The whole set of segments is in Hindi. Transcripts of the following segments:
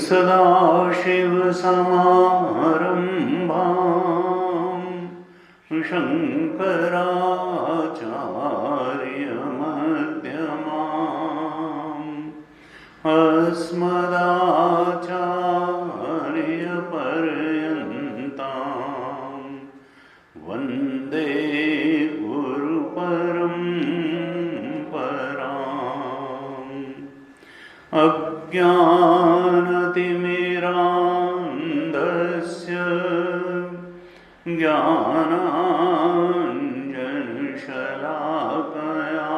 सदाशिवसमारम्भां शङ्कराचार्यमध्यमाम् अस्मदाचार्यपर्यन्तां वन्दे गुरुपरम्पराम्। अज्ञानतिमिरान्धस्य ज्ञानाञ्जनशलाकया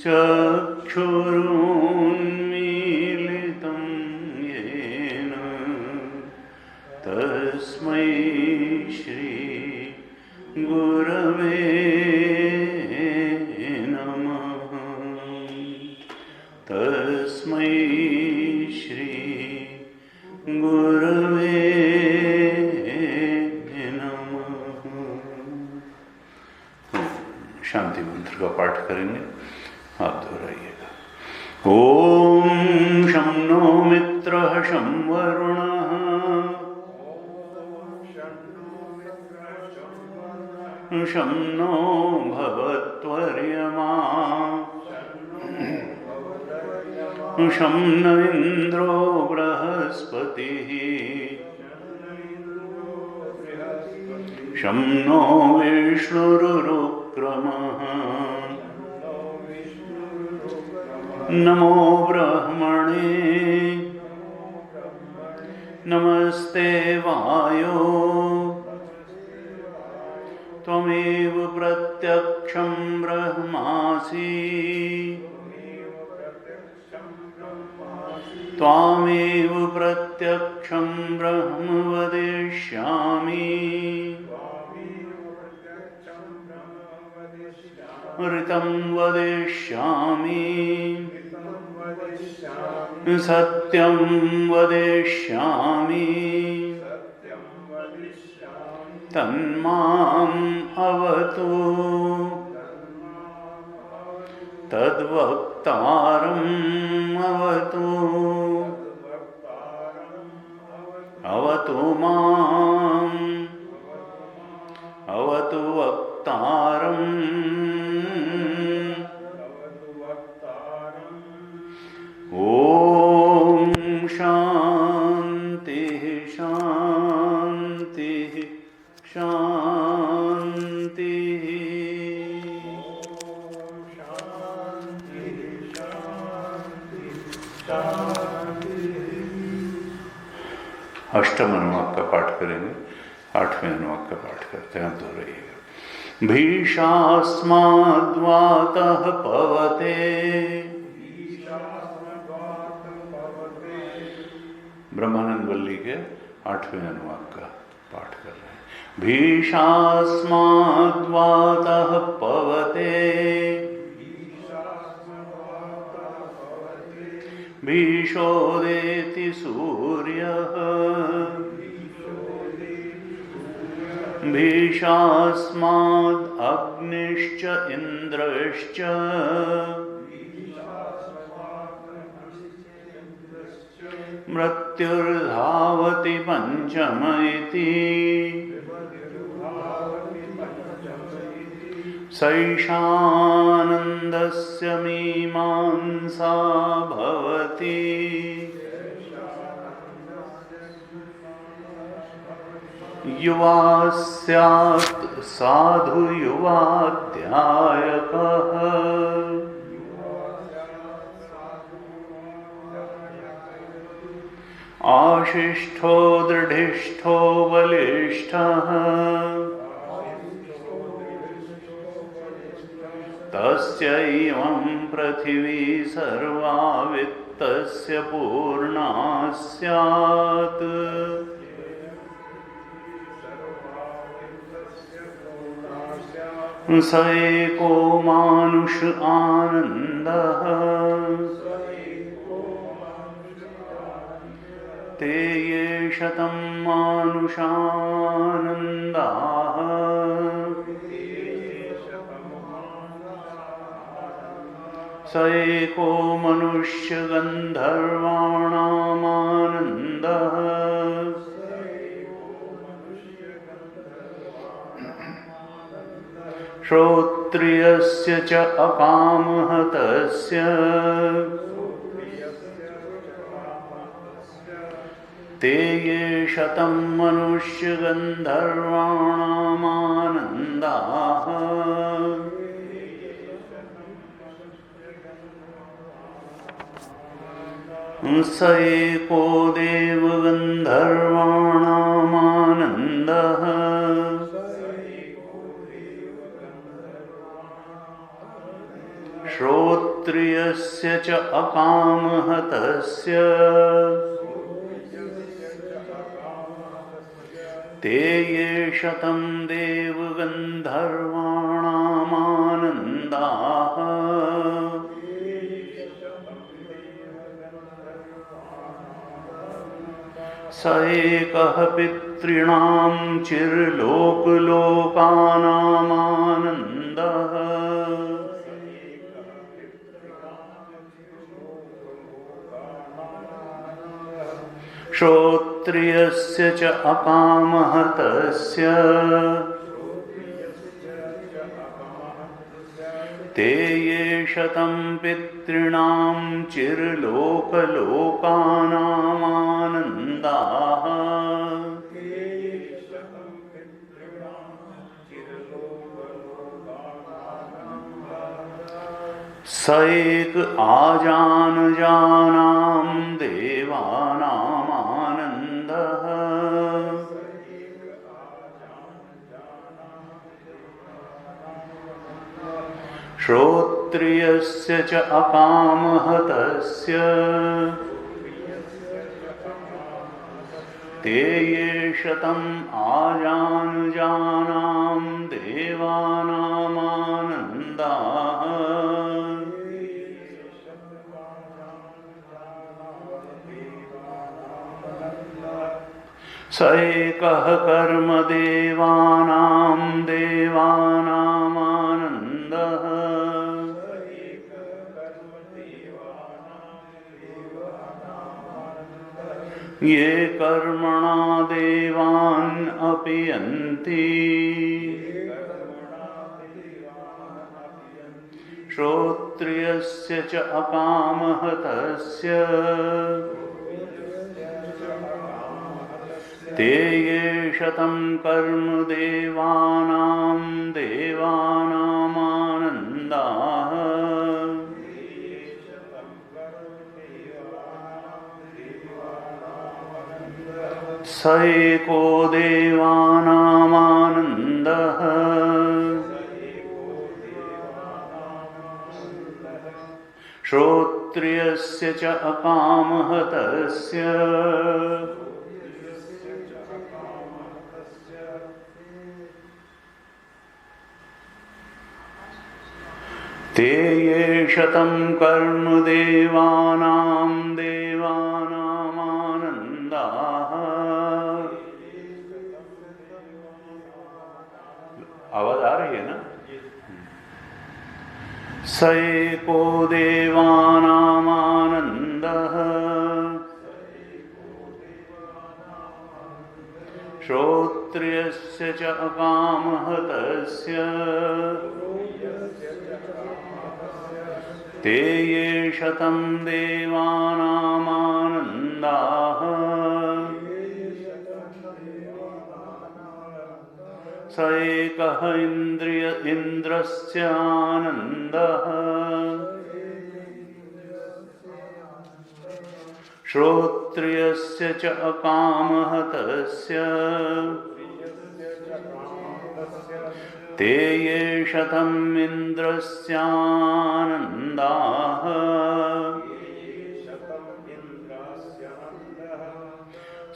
चक्षुरुन्मीलितं येन तस्मै श्री गुरवे नमः। तस्मै श्री गुरवे नमः। शांति मंत्र का पाठ करेंगे, हाथ दोहराइएगा। ओम शं नो मित्रः शं वरुणः शं नो भवत्वर्यमा शं न इन्द्रो बृहस्पतिः शं नो विष्णुरुक्रमः नमो ब्रह्मणे नमस्ते वायो त्वमेव प्रत्यक्षं ब्रह्मासि त्वामेव प्रत्यक्षं ब्रह्म वदिष्यामि ऋतं वदिष्यामि सत्यं वदिष्यामि तन्माम् अवतु तद्वक्तारम् अवतु अवतु माम् अवतु वक्तारम् ओम शांति शांति शांति। शांति शांति शांति। अष्टम अनुवाक का पाठ करेंगे, 8वें अनुवाक का पाठ करते हैं, आप दोहराइएगा। भीषास्माद्वातः पवते, ब्रह्मानंद वल्ली के 8वें अनुवाक का पाठ कर रहे हैं। भीषास्माद्वातः पवते, भीषोदेति सूर्यः, भीषास्माद् अग्निश्च इन्द्रश्च, मृत्युर्धावति पंचम इति, सैषानन्दस्य मीमांसा भवति, युवा स्यात् साधु युवाध्यायकः, आशिष्ठो दृढिष्ठो बलिष्ठः, तस्यैवं पृथिवी सर्वा वित्तस्य पूर्णा स्यात्, स एको मानुष आनन्दः, ते ये शतं मानुषानन्दाः, स एको मनुष्य गन्धर्वाणामानन्दः, श्रोत्रियस्य च अकामः तस्य, ते ये शतं मनुष्य गन्धर्वाणामानन्दाः, स एको देवगन्धर्वाणामानन्दः, श्रोत्रियस्य च अकामः तस्य, ते ये शतं देवगन्धर्वाणामानन्दाः, स एकः पितॄणां चिर्लोकलोकानामानन्दः, श्रोत्रियस्य च अकामः तस्य, ते ये शतं पितॄणां चिर्लोकलोकानामानन्दाः, स एक आजानजानां देवानामानन्दः, श्रोत्रियस्य च अकामः तस्य, ते ये शतं आजानजानां देवानामानन्दाः, स एकः कर्मदेवानां देवानामानन्दः, ये कर्मणा देवान् अपीयन्ति, श्रोत्रियस्य च अकामः तस्य, ते ये शतं कर्म देवानां देवानामानन्दाः, स स एको देवानामानन्दः श्रोत्रियस्य च अकामः तस्य ते ये शतं कर्णदेवानां देवानामानन्दाः। आवाज आ रही है ना? स एको देवानामानन्दः श्रोत्रियस्य च अकामः तस्य ते ये शतं देवानामानन्दाः। स एकः इन्द्रस्यानन्दः श्रोत्रियस्य च अकामः तस्य ते ये शतं इन्द्रस्यानन्दाः।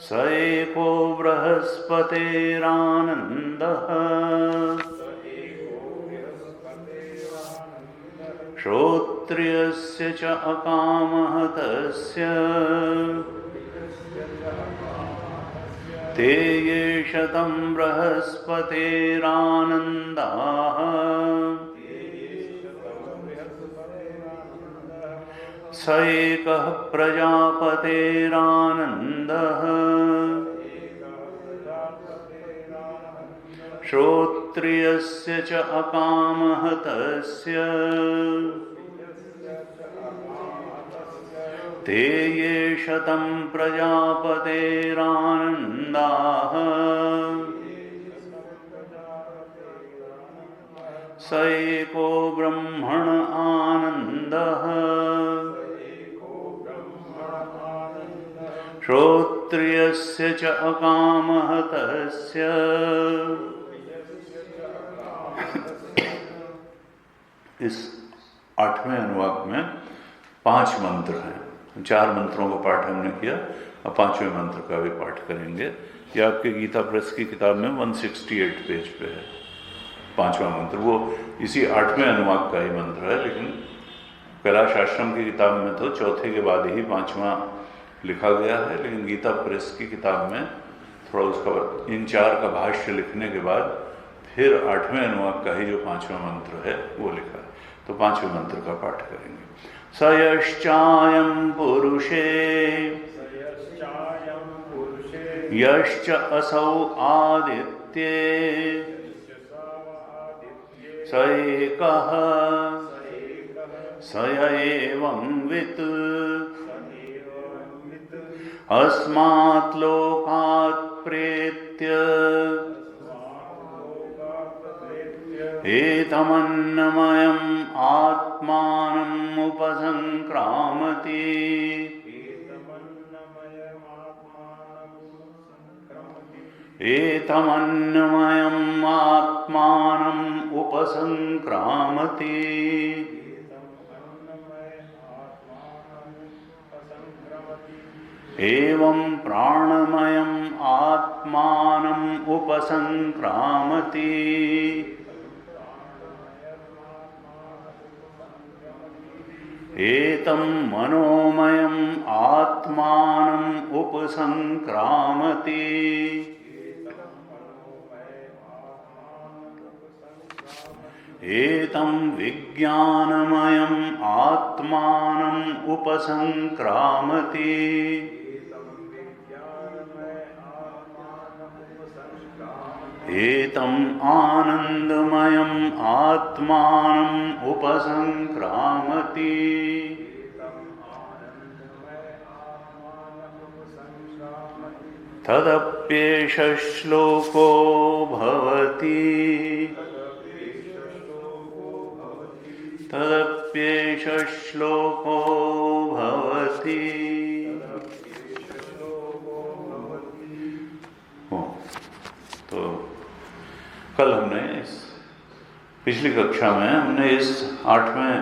स एको बृहस्पतेरानन्दः श्रोत्रियस्य च अकामः तस्य ते ये शतं बृहस्पतेरानन्दाः। स एकः प्रजापतेरानन्दः श्रोत्रियस्य च अकामः तस्य ते ये शतं प्रजापतेरानन्दाः। स एको ब्रह्मण आनन्दः श्रोत्रियस्य च अकामः तस्य। इस 8वें अनुवाक में 5 मंत्र हैं। 4 मंत्रों का पाठ हमने किया, अब 5वें मंत्र का भी पाठ करेंगे। ये आपके गीता प्रेस की किताब में 168 पेज पे है 5वां मंत्र। वो इसी 8वें अनुवाक का ही मंत्र है, लेकिन कैलाश आश्रम की किताब में तो चौथे के बाद ही 5वां लिखा गया है, लेकिन गीता प्रेस की किताब में थोड़ा उसका इन 4 का भाष्य लिखने के बाद फिर 8वें अनुवाक का ही जो 5वां मंत्र है वो लिखा है। तो 5वें मंत्र का पाठ करेंगे। स यश्चायं पुरुषे यश्च असौ आदित्ये स एकः स एवं वित् अस्मात् लोकात् प्रेत्य एतमन्नमयम् आत्मानम् उपसंक्रामति। एतमन्नमयम् आत्मानम् उपसंक्रामति। एवं प्राणमयम् आत्मानम् उपसंक्रामति। एतं मनोमयम् आत्मानम् उपसंक्रामति। एतं विज्ञानमयम् आत्मानम् उपसंक्रामति। एतं आनन्दमयम् आत्मानम् उपसंक्रामति। तदप्येष श्लोको भवति। तदप्येष श्लोको भवति। पिछली कक्षा में हमने इस 8वें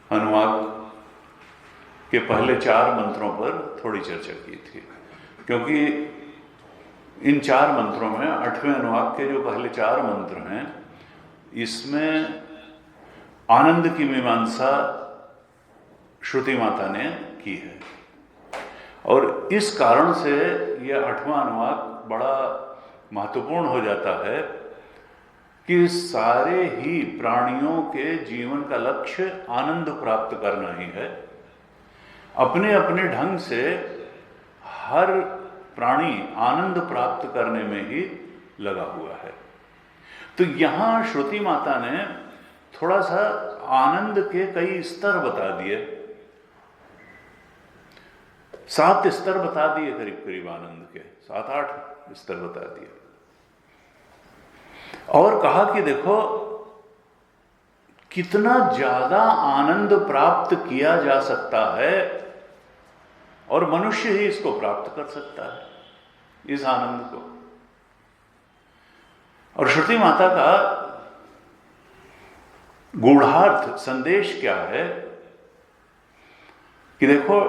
अनुवाक के पहले 4 मंत्रों पर थोड़ी चर्चा की थी, क्योंकि इन 4 मंत्रों में 8वें अनुवाक के जो पहले 4 मंत्र हैं, इसमें आनंद की मीमांसा श्रुति माता ने की है। और इस कारण से यह 8वां अनुवाक बड़ा महत्वपूर्ण हो जाता है कि सारे ही प्राणियों के जीवन का लक्ष्य आनंद प्राप्त करना ही है। अपने अपने ढंग से हर प्राणी आनंद प्राप्त करने में ही लगा हुआ है। तो यहां श्रुति माता ने थोड़ा सा आनंद के कई स्तर बता दिए, 7 स्तर बता दिए, करीब करीब आनंद के 7-8 स्तर बता दिए, और कहा कि देखो कितना ज्यादा आनंद प्राप्त किया जा सकता है और मनुष्य ही इसको प्राप्त कर सकता है, इस आनंद को। और श्रुति माता का गूढ़ार्थ संदेश क्या है कि देखो,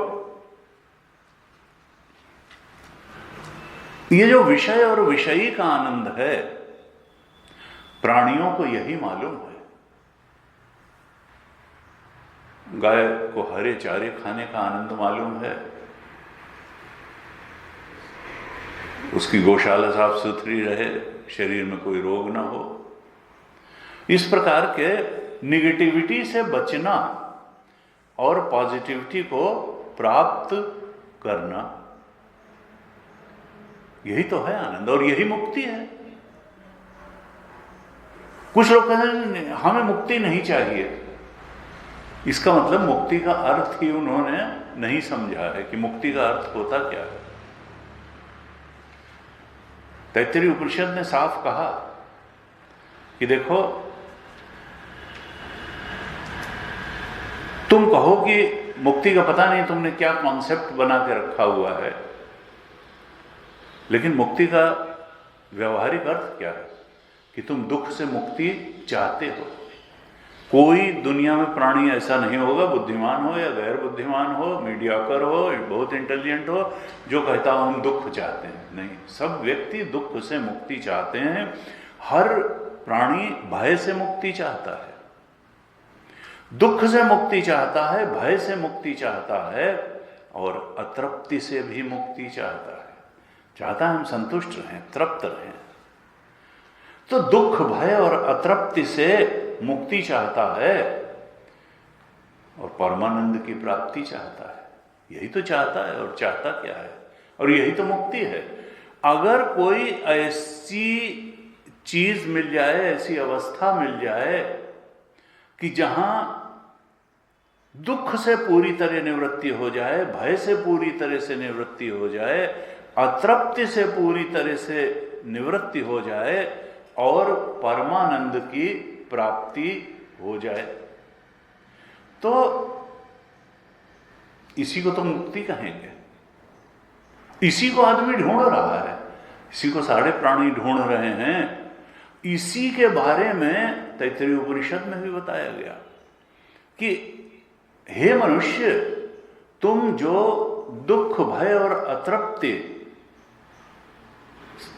ये जो विषय और विषयी का आनंद है, प्राणियों को यही मालूम है। गाय को हरे चारे खाने का आनंद मालूम है, उसकी गौशाला साफ सुथरी रहे, शरीर में कोई रोग ना हो। इस प्रकार के निगेटिविटी से बचना और पॉजिटिविटी को प्राप्त करना, यही तो है आनंद और यही मुक्ति है। कुछ लोग कहते हैं हमें मुक्ति नहीं चाहिए। इसका मतलब मुक्ति का अर्थ ही उन्होंने नहीं समझा है कि मुक्ति का अर्थ होता क्या है। तैत्तिरीय उपनिषद ने साफ कहा कि देखो, तुम कहो कि मुक्ति का पता नहीं तुमने क्या कॉन्सेप्ट बना के रखा हुआ है, लेकिन मुक्ति का व्यवहारिक अर्थ क्या है कि तुम दुख से मुक्ति चाहते हो। कोई दुनिया में प्राणी ऐसा नहीं होगा, बुद्धिमान हो या गैर बुद्धिमान हो, मीडियाकर हो, बहुत इंटेलिजेंट हो, जो कहता हो हम दुख चाहते हैं। नहीं, सब व्यक्ति दुख से मुक्ति चाहते हैं। हर प्राणी भय से मुक्ति चाहता है, दुख से मुक्ति चाहता है, भय से मुक्ति चाहता है, और अतृप्ति से भी मुक्ति चाहता है। चाहता है हम संतुष्ट रहें, तृप्त रहें। तो दुख, भय और अतृप्ति से मुक्ति चाहता है और परमानंद की प्राप्ति चाहता है। यही तो चाहता है, और चाहता क्या है, और यही तो मुक्ति है। अगर कोई ऐसी चीज मिल जाए, ऐसी अवस्था मिल जाए कि जहां दुख से पूरी तरह निवृत्ति हो जाए, भय से पूरी तरह से निवृत्ति हो जाए, अतृप्ति से पूरी तरह से निवृत्ति हो जाए और परमानंद की प्राप्ति हो जाए, तो इसी को तो मुक्ति कहेंगे। इसी को आदमी ढूंढ रहा है, इसी को सारे प्राणी ढूंढ रहे हैं। इसी के बारे में तैत्तिरीय उपनिषद में भी बताया गया कि हे मनुष्य, तुम जो दुख, भय और अतृप्ति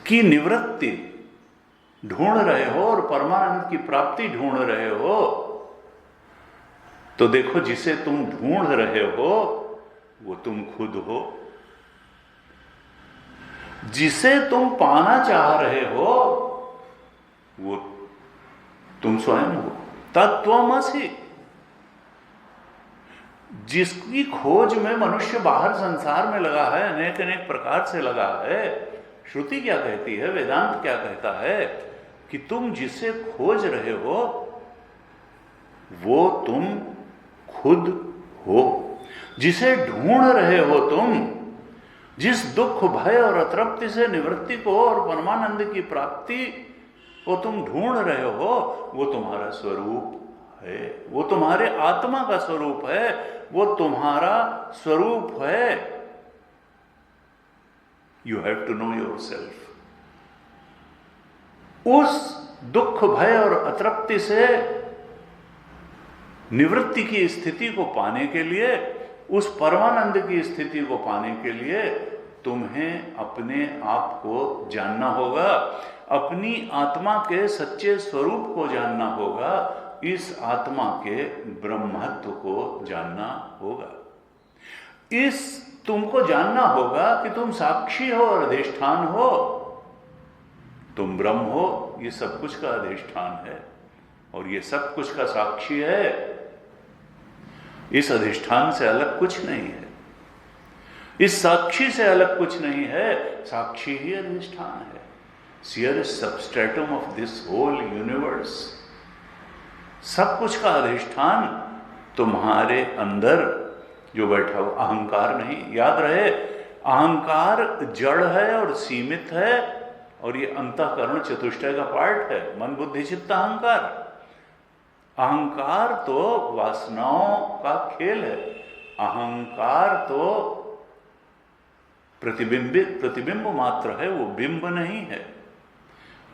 की निवृत्ति ढूंढ रहे हो और परमानंद की प्राप्ति ढूंढ रहे हो, तो देखो जिसे तुम ढूंढ रहे हो वो तुम खुद हो। जिसे तुम पाना चाह रहे हो वो तुम स्वयं हो, तत्त्वमसि। जिसकी खोज में मनुष्य बाहर संसार में लगा है, अनेक अनेक प्रकार से लगा है, श्रुति क्या कहती है, वेदांत क्या कहता है कि तुम जिसे खोज रहे हो वो तुम खुद हो। जिसे ढूंढ रहे हो तुम, जिस दुख, भय और अतृप्ति से निवृत्ति को और परमानंद की प्राप्ति को तुम ढूंढ रहे हो, वो तुम्हारा स्वरूप है, वो तुम्हारे आत्मा का स्वरूप है, वो तुम्हारा स्वरूप है। You have to know yourself. उस दुख भय और अतृप्ति से निवृत्ति की स्थिति को पाने के लिए, उस परमानंद की स्थिति को पाने के लिए तुम्हें अपने आप को जानना होगा, अपनी आत्मा के सच्चे स्वरूप को जानना होगा, इस आत्मा के ब्रह्मत्व को जानना होगा। इस तुमको जानना होगा कि तुम साक्षी हो और अधिष्ठान हो, तुम ब्रह्म हो, ये सब कुछ का अधिष्ठान है और ये सब कुछ का साक्षी है। इस अधिष्ठान से अलग कुछ नहीं है, इस साक्षी से अलग कुछ नहीं है, साक्षी ही अधिष्ठान है। Seer substratum of this whole universe, सब कुछ का अधिष्ठान तुम्हारे अंदर जो बैठा हो, अहंकार नहीं। याद रहे, अहंकार जड़ है और सीमित है, और ये अंतःकरण चतुष्टय का पार्ट है, मन बुद्धि चित्त अहंकार। अहंकार तो वासनाओं का खेल है, अहंकार तो प्रतिबिंब मात्र है, वो बिंब नहीं है।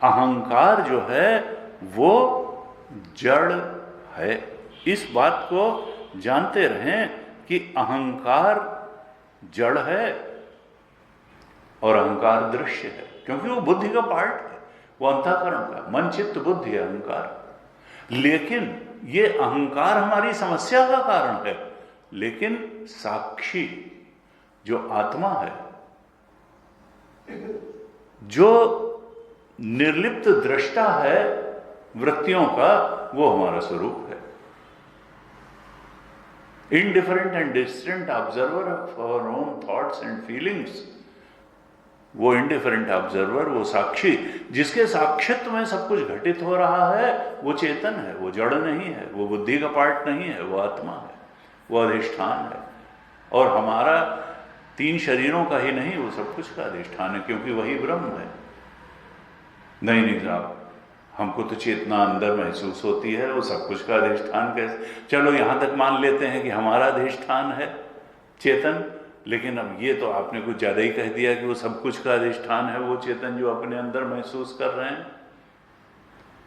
अहंकार जो है वो जड़ है। इस बात को जानते रहें कि अहंकार जड़ है और अहंकार दृश्य है, क्योंकि वो बुद्धि का पार्ट है, वो अंतःकरण का, मन चित्त बुद्धि अहंकार। लेकिन ये अहंकार हमारी समस्या का कारण है, लेकिन साक्षी जो आत्मा है, जो निर्लिप्त दृष्टा है वृत्तियों का, वो हमारा स्वरूप है। Indifferent and distant observer of our own thoughts and feelings, वो इनडिफरेंट ऑब्जर्वर, वो साक्षी, जिसके साक्षित्व में सब कुछ घटित हो रहा है, वो चेतन है, वो जड़ नहीं है, वो बुद्धि का पार्ट नहीं है, वो आत्मा है, वो अधिष्ठान है। और हमारा 3 शरीरों का ही नहीं, वो सब कुछ का अधिष्ठान है, क्योंकि वही ब्रह्म है। नहीं साहब, हमको तो चेतना अंदर महसूस होती है, वो सब कुछ का अधिष्ठान कैसे? चलो यहां तक मान लेते हैं कि हमारा अधिष्ठान है चेतन, लेकिन अब ये तो आपने कुछ ज्यादा ही कह दिया कि वो सब कुछ का अधिष्ठान है वो चेतन जो अपने अंदर महसूस कर रहे हैं।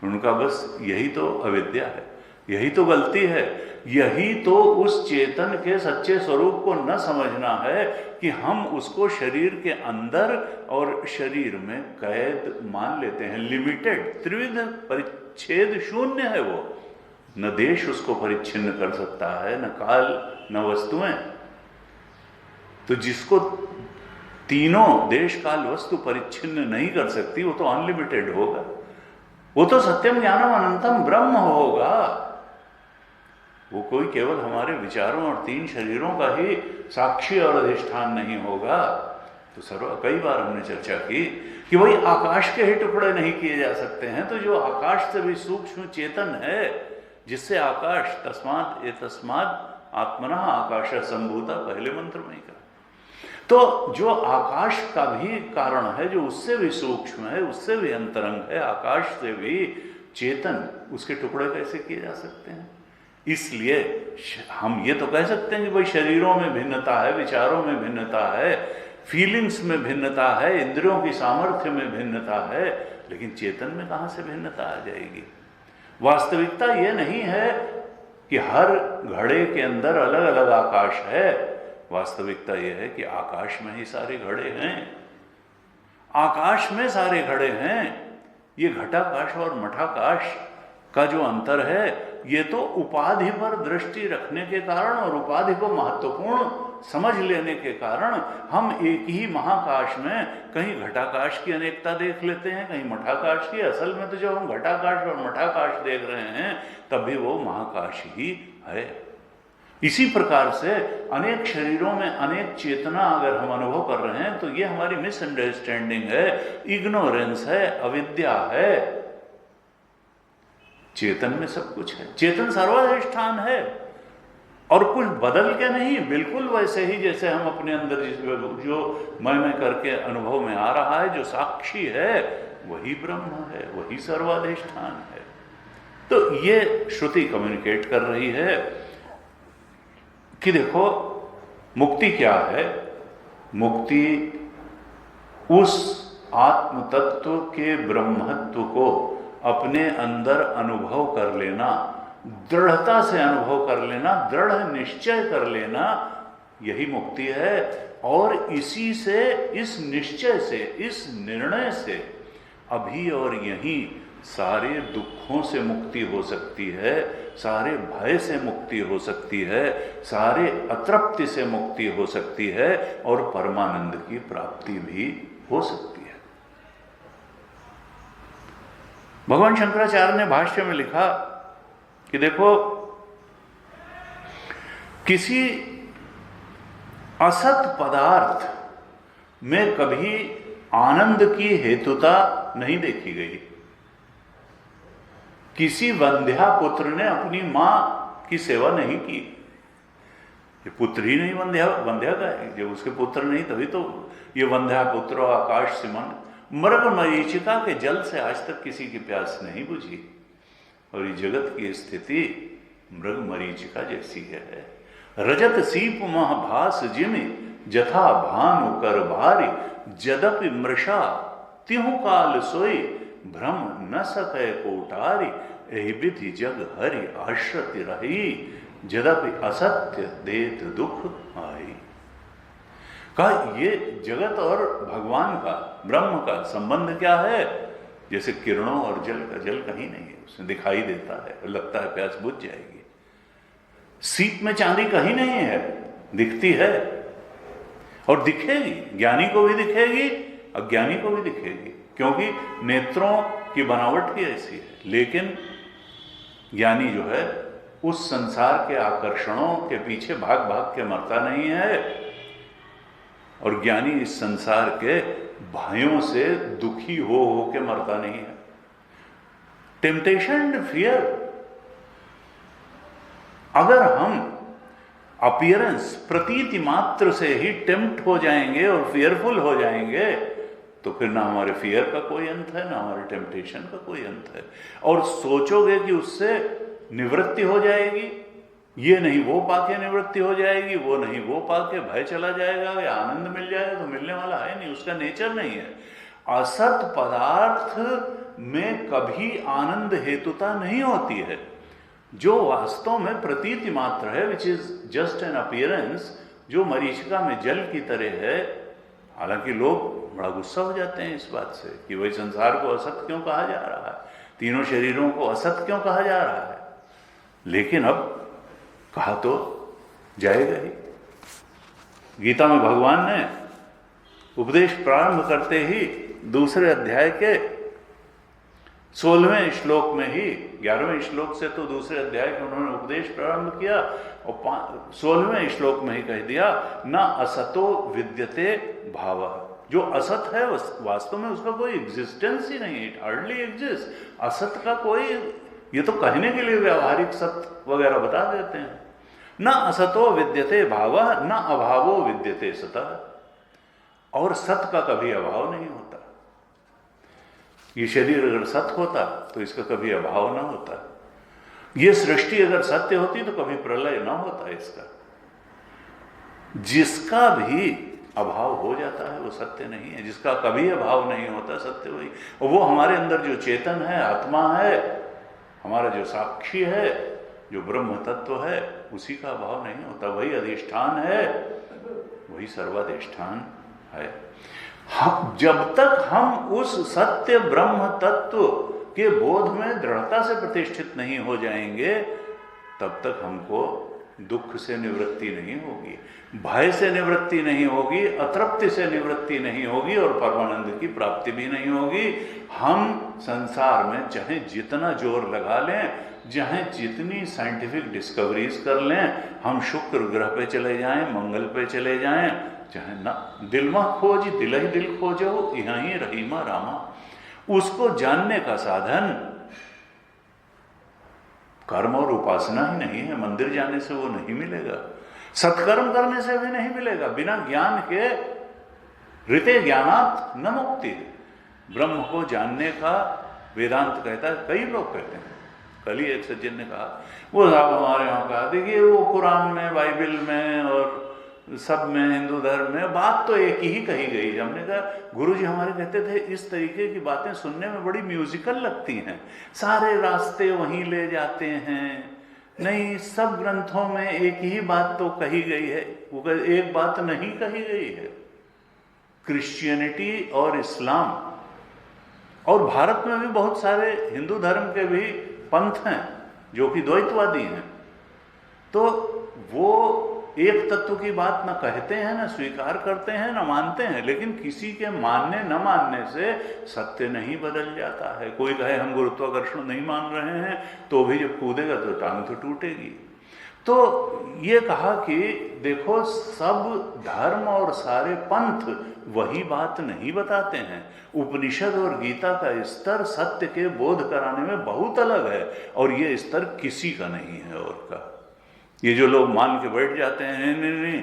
उनका बस यही तो अविद्या है, यही तो गलती है, यही तो उस चेतन के सच्चे स्वरूप को न समझना है कि हम उसको शरीर के अंदर और शरीर में कैद मान लेते हैं। लिमिटेड, त्रिविध परिच्छेद शून्य है वो, न देश उसको परिच्छिन्न कर सकता है, न काल, न वस्तुएं। तो जिसको तीनों देश काल वस्तु परिच्छिन्न नहीं कर सकती, वो तो अनलिमिटेड होगा, वो तो सत्यम ज्ञानम अनंतम ब्रह्म होगा। वो कोई केवल हमारे विचारों और 3 शरीरों का ही साक्षी और अधिष्ठान नहीं होगा। तो कई बार हमने चर्चा की कि वही आकाश के ही टुकड़े नहीं किए जा सकते हैं, तो जो आकाश से भी सूक्ष्म चेतन है, जिससे आकाश, तस्मात् एतस्मात् आत्मनः आकाश संभूता, पहले मंत्र में ही कहा। तो जो आकाश का भी कारण है, जो उससे भी सूक्ष्म है, उससे भी अंतरंग है, आकाश से भी चेतन, उसके टुकड़े कैसे किए जा सकते हैं? इसलिए हम ये तो कह सकते हैं कि भाई शरीरों में भिन्नता है, विचारों में भिन्नता है, फीलिंग्स में भिन्नता है, इंद्रियों की सामर्थ्य में भिन्नता है, लेकिन चेतन में कहां से भिन्नता आ जाएगी? वास्तविकता ये नहीं है कि हर घड़े के अंदर अलग अलग आकाश है। वास्तविकता यह है कि आकाश में ही सारे घड़े हैं, आकाश में सारे घड़े हैं। ये घटाकाश और मठाकाश का जो अंतर है, ये तो उपाधि पर दृष्टि रखने के कारण और उपाधि को महत्वपूर्ण समझ लेने के कारण हम एक ही महाकाश में कहीं घटाकाश की अनेकता देख लेते हैं, कहीं मठाकाश की। असल में तो जब हम घटाकाश और मठाकाश देख रहे हैं, तब भी वो महाकाश ही है। इसी प्रकार से अनेक शरीरों में अनेक चेतना अगर हम अनुभव कर रहे हैं, तो ये हमारी मिसअंडरस्टैंडिंग है, इग्नोरेंस है, अविद्या है। चेतन में सब कुछ है, चेतन सर्वाधिष्ठान है, और कुछ बदल के नहीं, बिल्कुल वैसे ही जैसे हम अपने अंदर जो मैं करके अनुभव में आ रहा है, जो साक्षी है, वही ब्रह्म है, वही सर्वाधिष्ठान है। तो ये श्रुति कम्युनिकेट कर रही है कि देखो, मुक्ति क्या है? मुक्ति उस आत्म तत्व के ब्रह्मत्व को अपने अंदर अनुभव कर लेना, दृढ़ता से अनुभव कर लेना, दृढ़ निश्चय कर लेना, यही मुक्ति है। और इसी से, इस निश्चय से, इस निर्णय से अभी और यहीं सारे दुखों से मुक्ति हो सकती है, सारे भय से मुक्ति हो सकती है, सारे अतृप्ति से मुक्ति हो सकती है और परमानंद की प्राप्ति भी हो सकती है। भगवान शंकराचार्य ने भाष्य में लिखा कि देखो, किसी असत पदार्थ में कभी आनंद की हेतुता नहीं देखी गई। किसी वंध्या पुत्र ने अपनी मां की सेवा नहीं की। ये पुत्र ही नहीं वंध्या का है, जब उसके पुत्र नहीं तभी तो ये वंध्या पुत्र आकाश सिमन मृग मरीचिका के जल से आज तक किसी की प्यास नहीं बुझी। और ये जगत की स्थिति मृग मरीचिका जैसी है। रजत सीप महभास जिमि जथा भानु कर भारी, जदपि मृषा तिहु काल सोई भ्रम न सकै कोटारी, एहि विधि जग हरि आश्रति रही, जदपि असत्य देत दुख आई। कहा ये जगत और भगवान का, ब्रह्म का संबंध क्या है? जैसे किरणों और जल का, जल कहीं नहीं है, उसमें दिखाई देता है और लगता है प्यास बुझ जाएगी। सीप में चांदी कहीं नहीं है, दिखती है और दिखेगी, ज्ञानी को भी दिखेगी, अज्ञानी को भी दिखेगी, क्योंकि नेत्रों की बनावट ही ऐसी है। लेकिन ज्ञानी जो है उस संसार के आकर्षणों के पीछे भाग भाग के मरता नहीं है, और ज्ञानी इस संसार के भयों से दुखी हो के मरता नहीं है। टेम्पटेशन एंड फियर, अगर हम अपीयरेंस, प्रतीति मात्र से ही टेम्प्ट हो जाएंगे और फियरफुल हो जाएंगे, तो फिर ना हमारे फियर का कोई अंत है, ना हमारे टेम्पटेशन का कोई अंत है। और सोचोगे कि उससे निवृत्ति हो जाएगी, ये नहीं वो पाके निवृत्ति हो जाएगी, वो नहीं वो पाके भय चला जाएगा या आनंद मिल जाएगा, तो मिलने वाला है नहीं, उसका नेचर नहीं है। असत पदार्थ में कभी आनंद हेतुता नहीं होती है। जो वास्तव में प्रतीति मात्र है, which is just an appearance, जो मरीचिका में जल की तरह है। हालांकि लोग बड़ा गुस्सा हो जाते हैं इस बात से कि वही संसार को असत क्यों कहा जा रहा है, तीनों शरीरों को असत क्यों कहा जा रहा है। लेकिन अब कहा तो जाएगा ही। गीता में भगवान ने उपदेश प्रारंभ करते ही दूसरे अध्याय के 16वें श्लोक में ही, 11वें श्लोक से तो दूसरे अध्याय में उन्होंने उपदेश प्रारंभ किया, और 16वें श्लोक में ही कह दिया, न असतो विद्यते भाव। जो असत है वास्तव में उसका कोई एग्जिस्टेंस ही नहीं, इट हार्डली एग्जिस्ट। असत का कोई, ये तो कहने के लिए व्यावहारिक सत्य वगैरह बता देते हैं। न असतो विद्यते भाव, न अभावो विद्यते सतः। और सत का कभी अभाव नहीं होता। ये शरीर अगर सत्य होता तो इसका कभी अभाव ना होता। ये सृष्टि अगर सत्य होती तो कभी प्रलय ना होता इसका। जिसका भी अभाव हो जाता है वो सत्य नहीं है, जिसका कभी अभाव नहीं होता सत्य वही। और वो हमारे अंदर जो चेतन है, आत्मा है, हमारा जो साक्षी है, जो ब्रह्म तत्व है, उसी का अभाव नहीं होता। वही अधिष्ठान है, वही सर्वाधिष्ठान है। जब तक हम उस सत्य ब्रह्म तत्व के बोध में दृढ़ता से प्रतिष्ठित नहीं हो जाएंगे, तब तक हमको दुख से निवृत्ति नहीं होगी, भय से निवृत्ति नहीं होगी, अतृप्ति से निवृत्ति नहीं होगी, और परमानंद की प्राप्ति भी नहीं होगी। हम संसार में चाहे जितना जोर लगा लें, चाहे जितनी साइंटिफिक डिस्कवरीज कर लें, हम शुक्र ग्रह पे चले जाएं, मंगल पे चले जाएं, चाहे ना दिल में खोज दिल ही दिल खोजो, यहाँ ही रहीमा रामा। उसको जानने का साधन कर्म और उपासना ही नहीं है। मंदिर जाने से वो नहीं मिलेगा, सत्कर्म करने से भी नहीं मिलेगा। बिना ज्ञान के ऋते ज्ञानात् न मुक्ति। ब्रह्म को जानने का वेदांत कहता है, कई लोग कहते हैं। कल ही एक सज्जन ने कहा, वो साहब हमारे यहाँ कहा, देखिए वो कुरान में, बाइबल में और सब में, हिंदू धर्म में बात तो एक ही कही गई। हमने कहा गुरुजी हमारे कहते थे इस तरीके की बातें सुनने में बड़ी म्यूजिकल लगती हैं, सारे रास्ते वहीं ले जाते हैं। नहीं, सब ग्रंथों में एक ही बात तो कही गई है, वो एक बात नहीं कही गई है। क्रिश्चियनिटी और इस्लाम, और भारत में भी बहुत सारे हिंदू धर्म के भी पंथ हैं जो कि द्वैतवादी हैं, तो वो एक तत्व की बात न कहते हैं, न स्वीकार करते हैं, न मानते हैं। लेकिन किसी के मानने न मानने से सत्य नहीं बदल जाता है। कोई कहे हम गुरुत्वाकर्षण नहीं मान रहे हैं, तो भी जब कूदेगा तो टांग तो टूटेगी। तो ये कहा कि देखो, सब धर्म और सारे पंथ वही बात नहीं बताते हैं। उपनिषद और गीता का स्तर सत्य के बोध कराने में बहुत अलग है, और ये स्तर किसी का नहीं है और का। ये जो लोग मान के बैठ जाते हैं नहीं,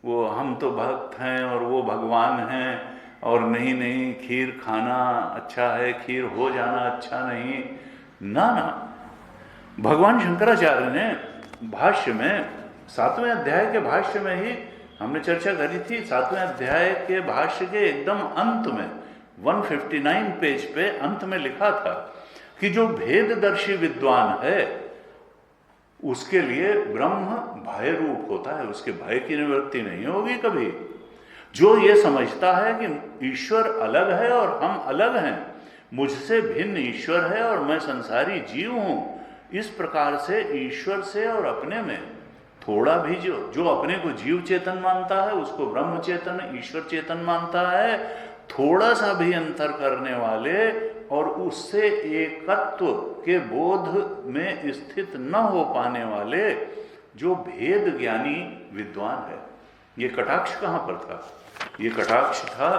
वो हम तो भक्त हैं और वो भगवान हैं, और नहीं खीर खाना अच्छा है, खीर हो जाना अच्छा नहीं, ना। भगवान शंकराचार्य ने भाष्य में 7वें अध्याय के भाष्य में ही हमने चर्चा करी थी। 7वें अध्याय के भाष्य के एकदम अंत में 159 पेज पे अंत में लिखा था कि जो भेददर्शी विद्वान है उसके लिए ब्रह्म भय रूप होता है, उसके भय की निवृत्ति नहीं होगी कभी। जो ये समझता है कि ईश्वर अलग है और हम अलग हैं, मुझसे भिन्न ईश्वर है और मैं संसारी जीव हूं, इस प्रकार से ईश्वर से और अपने में थोड़ा भी जो अपने को जीव चेतन मानता है उसको ब्रह्म चेतन, ईश्वर चेतन मानता है, थोड़ा सा भी अंतर करने वाले और उससे एकत्व के बोध में स्थित न हो पाने वाले जो भेद ज्ञानी विद्वान है। ये कटाक्ष कहाँ पर था? ये कटाक्ष था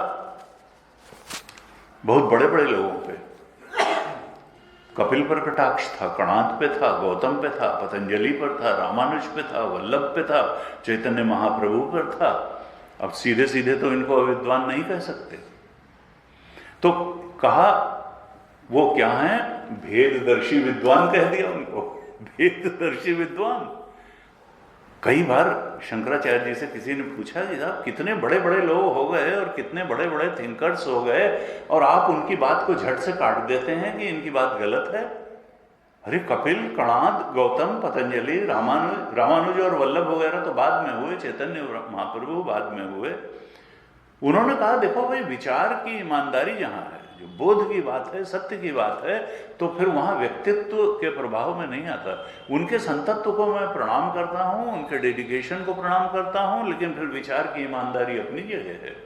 बहुत बड़े बड़े लोगों पे। कपिल पर कटाक्ष था, कणाद पे था, गौतम पे था, पतंजलि पर था, रामानुज पे था, वल्लभ पे था, चैतन्य महाप्रभु पर था। अब सीधे सीधे तो इनको अविद्वान नहीं कह सकते, तो कहा वो क्या है? भेददर्शी विद्वान कह दिया उनको, भेददर्शी विद्वान। कई बार शंकराचार्य जी से किसी ने पूछा कि साहब कितने बड़े बड़े लोग हो गए और कितने बड़े बड़े थिंकर्स हो गए और आप उनकी बात को झट से काट देते हैं कि इनकी बात गलत है। अरे कपिल, कणाद, गौतम, पतंजलि, रामानुज और वल्लभ वगैरह तो बाद में हुए, चैतन्य महाप्रभु बाद में हुए। उन्होंने कहा देखो भाई, विचार की ईमानदारी जहां है, जो बोध की बात है, सत्य की बात है, तो फिर वहां व्यक्तित्व के प्रभाव में नहीं आता। उनके संतत्व को मैं प्रणाम करता हूं, उनके डेडिकेशन को प्रणाम करता हूं, लेकिन फिर विचार की ईमानदारी अपनी जगह है।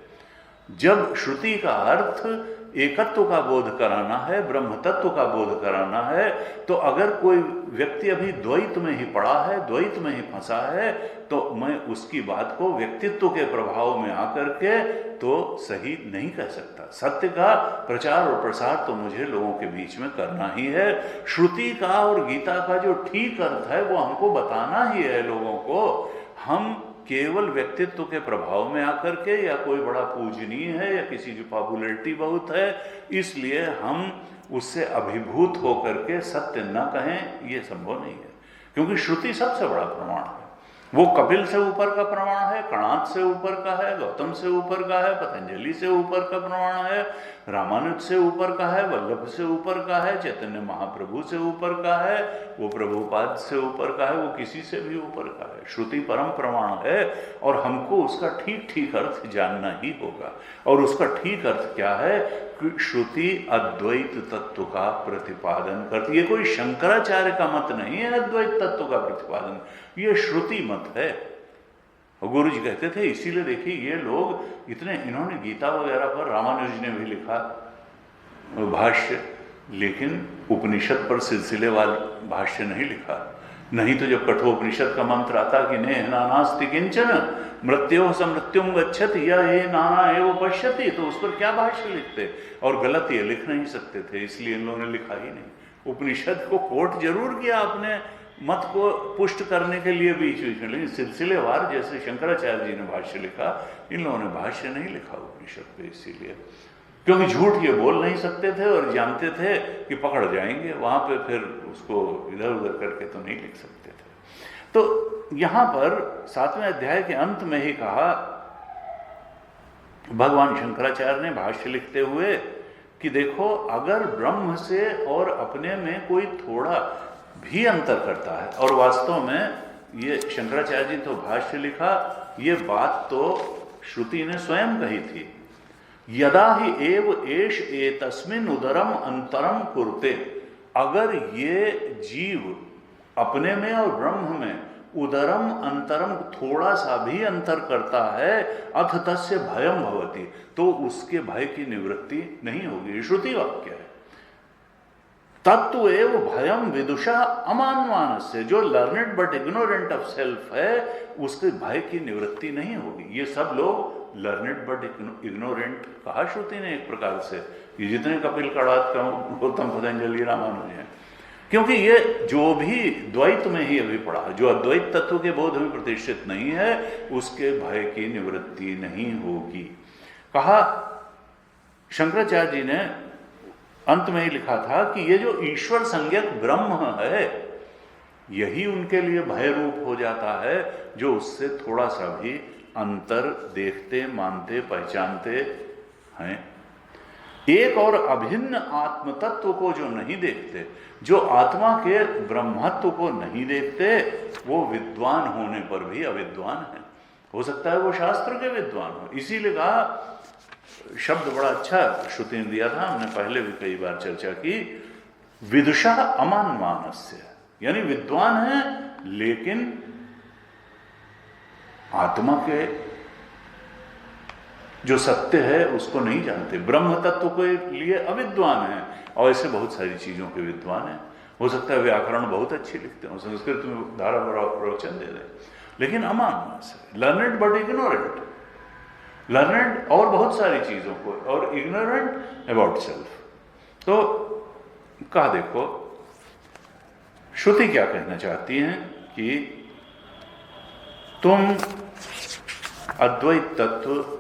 जब श्रुति का अर्थ एकत्व का बोध कराना है, ब्रह्म तत्व का बोध कराना है, तो अगर कोई व्यक्ति अभी द्वैत में ही पड़ा है, द्वैत में ही फंसा है, तो मैं उसकी बात को व्यक्तित्व के प्रभाव में आकर के तो सही नहीं कह सकता। सत्य का प्रचार और प्रसार तो मुझे लोगों के बीच में करना ही है। श्रुति का और गीता का जो ठीक अर्थ है वो हमको बताना ही है लोगों को। हम केवल व्यक्तित्व के प्रभाव में आकर के, या कोई बड़ा पूजनीय है या किसी की पॉपुलैरिटी बहुत है, इसलिए हम उससे अभिभूत होकर के सत्य न कहें, ये संभव नहीं है। क्योंकि श्रुति सबसे बड़ा प्रमाण है। वो कपिल से ऊपर का प्रमाण है, कणाद से ऊपर का है, गौतम से ऊपर का है, पतंजलि से ऊपर का प्रमाण है, रामानुज से ऊपर का है, वल्लभ से ऊपर का है, चैतन्य महाप्रभु से ऊपर का है, वो प्रभुपाद से ऊपर का है, वो किसी से भी ऊपर का है। श्रुति परम प्रमाण है और हमको उसका ठीक ठीक अर्थ जानना ही होगा। और उसका ठीक अर्थ क्या है? श्रुति अद्वैत तत्व का प्रतिपादन करती है। कोई शंकराचार्य का मत नहीं है अद्वैत तत्व का प्रतिपादन, ये श्रुति मत है। और गुरु जी कहते थे, इसीलिए देखिए ये लोग इतने, इन्होंने गीता वगैरह पर रामानुज ने भी लिखा भाष्य, लेकिन उपनिषद पर सिलसिलेवार भाष्य नहीं लिखा। नहीं तो जब कठोपनिषद का मंत्र आता कि नेह नानास्ति किंचन मृत्यो समृत्युम गच्छति या ये नाना एव पश्यति, तो उस पर क्या भाष्य लिखते? और गलत ये लिख नहीं सकते थे, इसलिए इन लोगों ने लिखा ही नहीं। उपनिषद को कोट जरूर किया अपने मत को पुष्ट करने के लिए बीच बीच में, लेकिन सिलसिलेवार जैसे शंकराचार्य जी ने भाष्य लिखा, इन लोगों ने भाष्य नहीं लिखा उपनिषद पे। इसीलिए क्योंकि झूठ ये बोल नहीं सकते थे और जानते थे कि पकड़ जाएंगे वहां पे, फिर उसको इधर उधर करके तो नहीं लिख सकते थे। तो यहां पर 7वें अध्याय के अंत में ही कहा भगवान शंकराचार्य ने भाष्य लिखते हुए कि देखो, अगर ब्रह्म से और अपने में कोई थोड़ा भी अंतर करता है, और वास्तव में ये शंकराचार्य जी तो भाष्य लिखा, ये बात तो श्रुति ने स्वयं कही थी, यदा ही एव एष एतस्मिन् उदरम अंतरम कुरुते, अगर ये जीव अपने में और ब्रह्म में उदरम अंतरम थोड़ा सा भी अंतर करता है, अथ तस्य भयम भवति, तो उसके भय की निवृत्ति नहीं होगी। श्रुति वाक्य है। तत्व एव भयम विदुषा अमानवानस्य, जो learned but ignorant of self है, उसके भय की निवृत्ति नहीं होगी। ये सब लोग लर्नेड बट इग्नोरेंट कहा श्रुति ने एक प्रकार से, ये जितने कपिल कड़ात का गौतम पतंजलि रामानुज हैं, क्योंकि ये जो भी द्वैत में ही अभी पड़ा, जो अद्वैत तत्व के बोध में प्रतिष्ठित नहीं है, उसके भय की निवृत्ति नहीं होगी। कहा शंकराचार्य जी ने अंत में ही लिखा था कि ये जो ईश्वर संज्ञक ब्रह्म है, यही उनके लिए भय रूप हो जाता है, जो उससे थोड़ा सा भी अंतर देखते, मानते, पहचानते हैं। एक और अभिन्न आत्म तत्व को जो नहीं देखते, जो आत्मा के ब्रह्मत्व को नहीं देखते, वो विद्वान होने पर भी अविद्वान है। हो सकता है वो शास्त्र के विद्वान हो। इसीलिए कहा, शब्द बड़ा अच्छा श्रुति ने दिया था, हमने पहले भी कई बार चर्चा की, विदुषा अमानवानस्य, यानी विद्वान है लेकिन आत्मा के जो सत्य है उसको नहीं जानते, ब्रह्म तत्व के लिए अविद्वान है, और ऐसे बहुत सारी चीजों के विद्वान है। हो सकता है व्याकरण बहुत अच्छे लिखते हो, संस्कृत में धारा प्रवचन दे दें, लेकिन अमानस है, लर्नेड बट इग्नोरेंट, लर्नेड और बहुत सारी चीजों को, और इग्नोरेंट अबाउट सेल्फ। तो कहा देखो श्रुति क्या कहना चाहती है कि तुम अद्वैत तत्व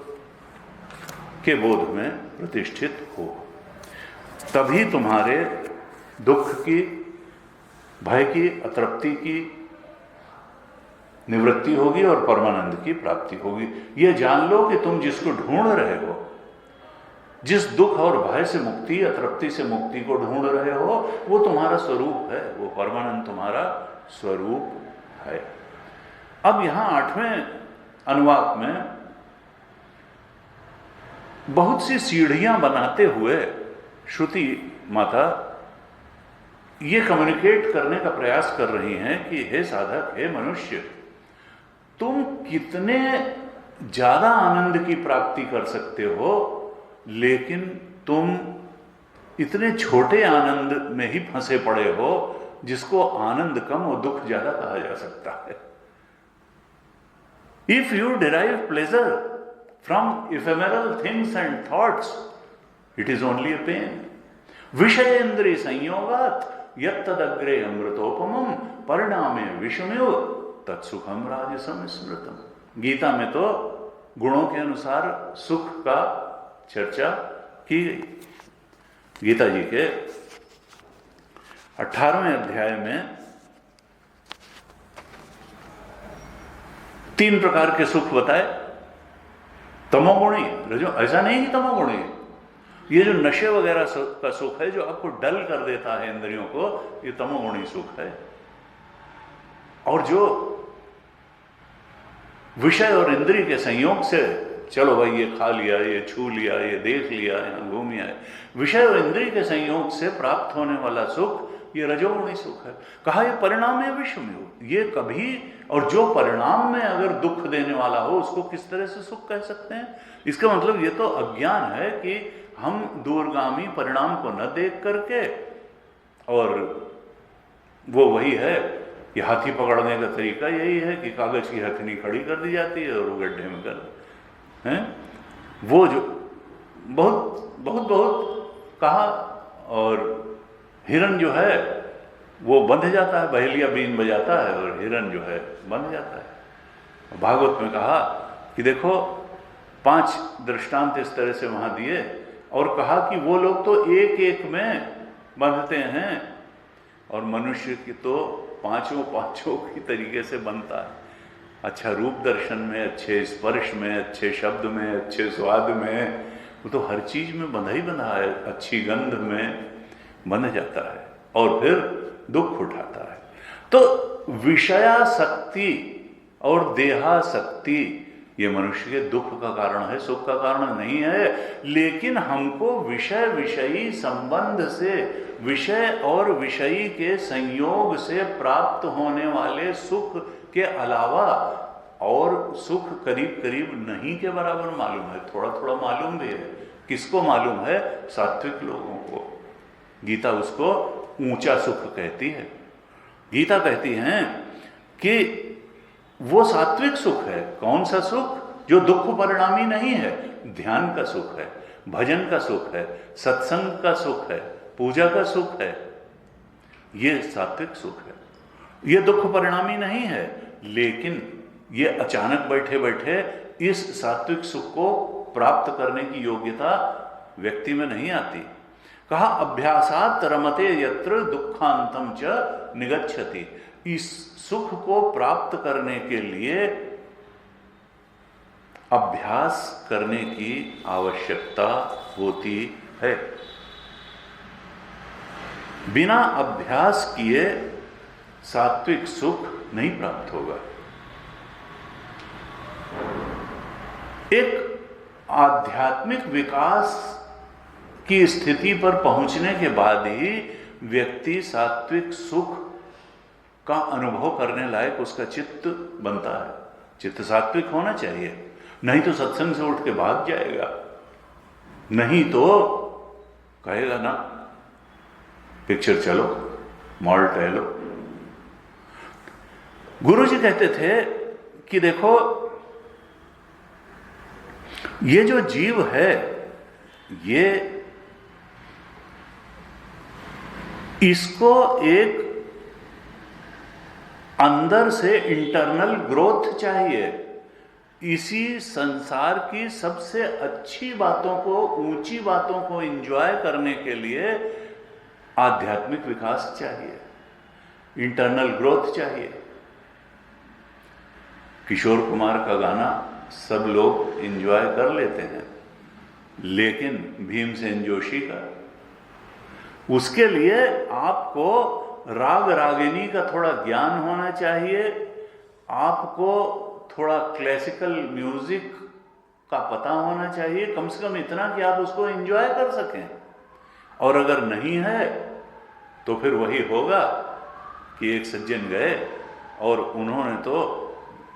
के बोध में प्रतिष्ठित हो, तभी तुम्हारे दुख की, भय की, अतृप्ति की निवृत्ति होगी और परमानंद की प्राप्ति होगी। यह जान लो कि तुम जिसको ढूंढ रहे हो, जिस दुख और भय से मुक्ति, अतृप्ति से मुक्ति को ढूंढ रहे हो, वो तुम्हारा स्वरूप है, वो परमानंद तुम्हारा स्वरूप है। अब यहां 8वें अनुवाक में बहुत सी सीढ़ियां बनाते हुए श्रुति माता ये कम्युनिकेट करने का प्रयास कर रही हैं कि हे साधक, हे मनुष्य, तुम कितने ज्यादा आनंद की प्राप्ति कर सकते हो, लेकिन तुम इतने छोटे आनंद में ही फंसे पड़े हो जिसको आनंद कम और दुख ज्यादा कहा जा सकता है। If you derive pleasure from ephemeral things and thoughts, it is only a pain. विषयेन्द्रिय संयोगात यत्तदग्रे अमृतोपमम परिणामे विषमेव तत्सुखम राजसम स्मृतम। गीता में तो गुणों के अनुसार सुख का चर्चा की गई। गीता जी के 18वें अध्याय में 3 प्रकार के सुख बताए। तमोगुणी, रजो, ऐसा नहीं कि तमोगुणी, ये जो नशे वगैरह का सुख है, जो आपको डल कर देता है इंद्रियों को, ये तमोगुणी सुख है। और जो विषय और इंद्रिय के संयोग से, चलो भाई ये खा लिया, ये छू लिया, ये देख लिया, यहां घूम आए, विषय और इंद्रिय के संयोग से प्राप्त होने वाला सुख, ये रजोगुणी सुख है। कहा ये परिणाम है विषम, ये कभी, और जो परिणाम में अगर दुख देने वाला हो उसको किस तरह से सुख कह सकते हैं? इसका मतलब ये तो अज्ञान है कि हम दूरगामी परिणाम को न देख करके, और वो वही है, ये हाथी पकड़ने का तरीका यही है कि कागज की हथनी खड़ी कर दी जाती है और वो गड्ढे में कर हैं, वो जो बहुत बहुत बहुत कहा, और हिरन जो है वो बंध जाता है, बहेलिया बीन बजाता है और हिरन जो है बंध जाता है। भागवत में कहा कि देखो 5 दृष्टांत इस तरह से वहां दिए, और कहा कि वो लोग तो एक एक में बंधते हैं, और मनुष्य की तो पांचों की तरीके से बनता है। अच्छा रूप दर्शन में, अच्छे स्पर्श में, अच्छे शब्द में, अच्छे स्वाद में, वो तो हर चीज में बंधा ही बंधा है, अच्छी गंध में बंध जाता है और फिर दुख उठाता है। तो विषयासक्ति और देहासक्ति ये मनुष्य के दुख का कारण है, सुख का कारण नहीं है। लेकिन हमको विषय विषयी संबंध से, विषय और विषयी के संयोग से प्राप्त होने वाले सुख के अलावा और सुख करीब करीब नहीं के बराबर मालूम है, थोड़ा थोड़ा मालूम भी है। किसको मालूम है? सात्विक लोगों को। गीता उसको ऊंचा सुख कहती है। गीता कहती है कि वो सात्विक सुख है। कौन सा सुख? जो दुख परिणामी नहीं है। ध्यान का सुख है, भजन का सुख है, सत्संग का सुख है, पूजा का सुख है, ये सात्विक सुख है। ये दुख परिणामी नहीं है, लेकिन ये अचानक बैठे बैठे इस सात्विक सुख को प्राप्त करने की योग्यता व्यक्ति में नहीं आती। कहा अभ्यासात रमते यत्र दुखांतम च निगच्छति। इस सुख को प्राप्त करने के लिए अभ्यास करने की आवश्यकता होती है। बिना अभ्यास किए सात्विक सुख नहीं प्राप्त होगा। एक आध्यात्मिक विकास की स्थिति पर पहुंचने के बाद ही व्यक्ति सात्विक सुख का अनुभव करने लायक उसका चित्त बनता है। चित्त सात्विक होना चाहिए, नहीं तो सत्संग से उठ के भाग जाएगा, नहीं तो कहेगा ना पिक्चर चलो, मॉल टहलो। गुरु जी कहते थे कि देखो ये जो जीव है ये इसको एक अंदर से इंटरनल ग्रोथ चाहिए। इसी संसार की सबसे अच्छी बातों को, ऊंची बातों को एंजॉय करने के लिए आध्यात्मिक विकास चाहिए, इंटरनल ग्रोथ चाहिए। किशोर कुमार का गाना सब लोग एंजॉय कर लेते हैं, लेकिन भीमसेन जोशी का, उसके लिए आपको राग रागिनी का थोड़ा ज्ञान होना चाहिए, आपको थोड़ा क्लासिकल म्यूजिक का पता होना चाहिए, कम से कम इतना कि आप उसको एंजॉय कर सकें। और अगर नहीं है तो फिर वही होगा कि एक सज्जन गए और उन्होंने तो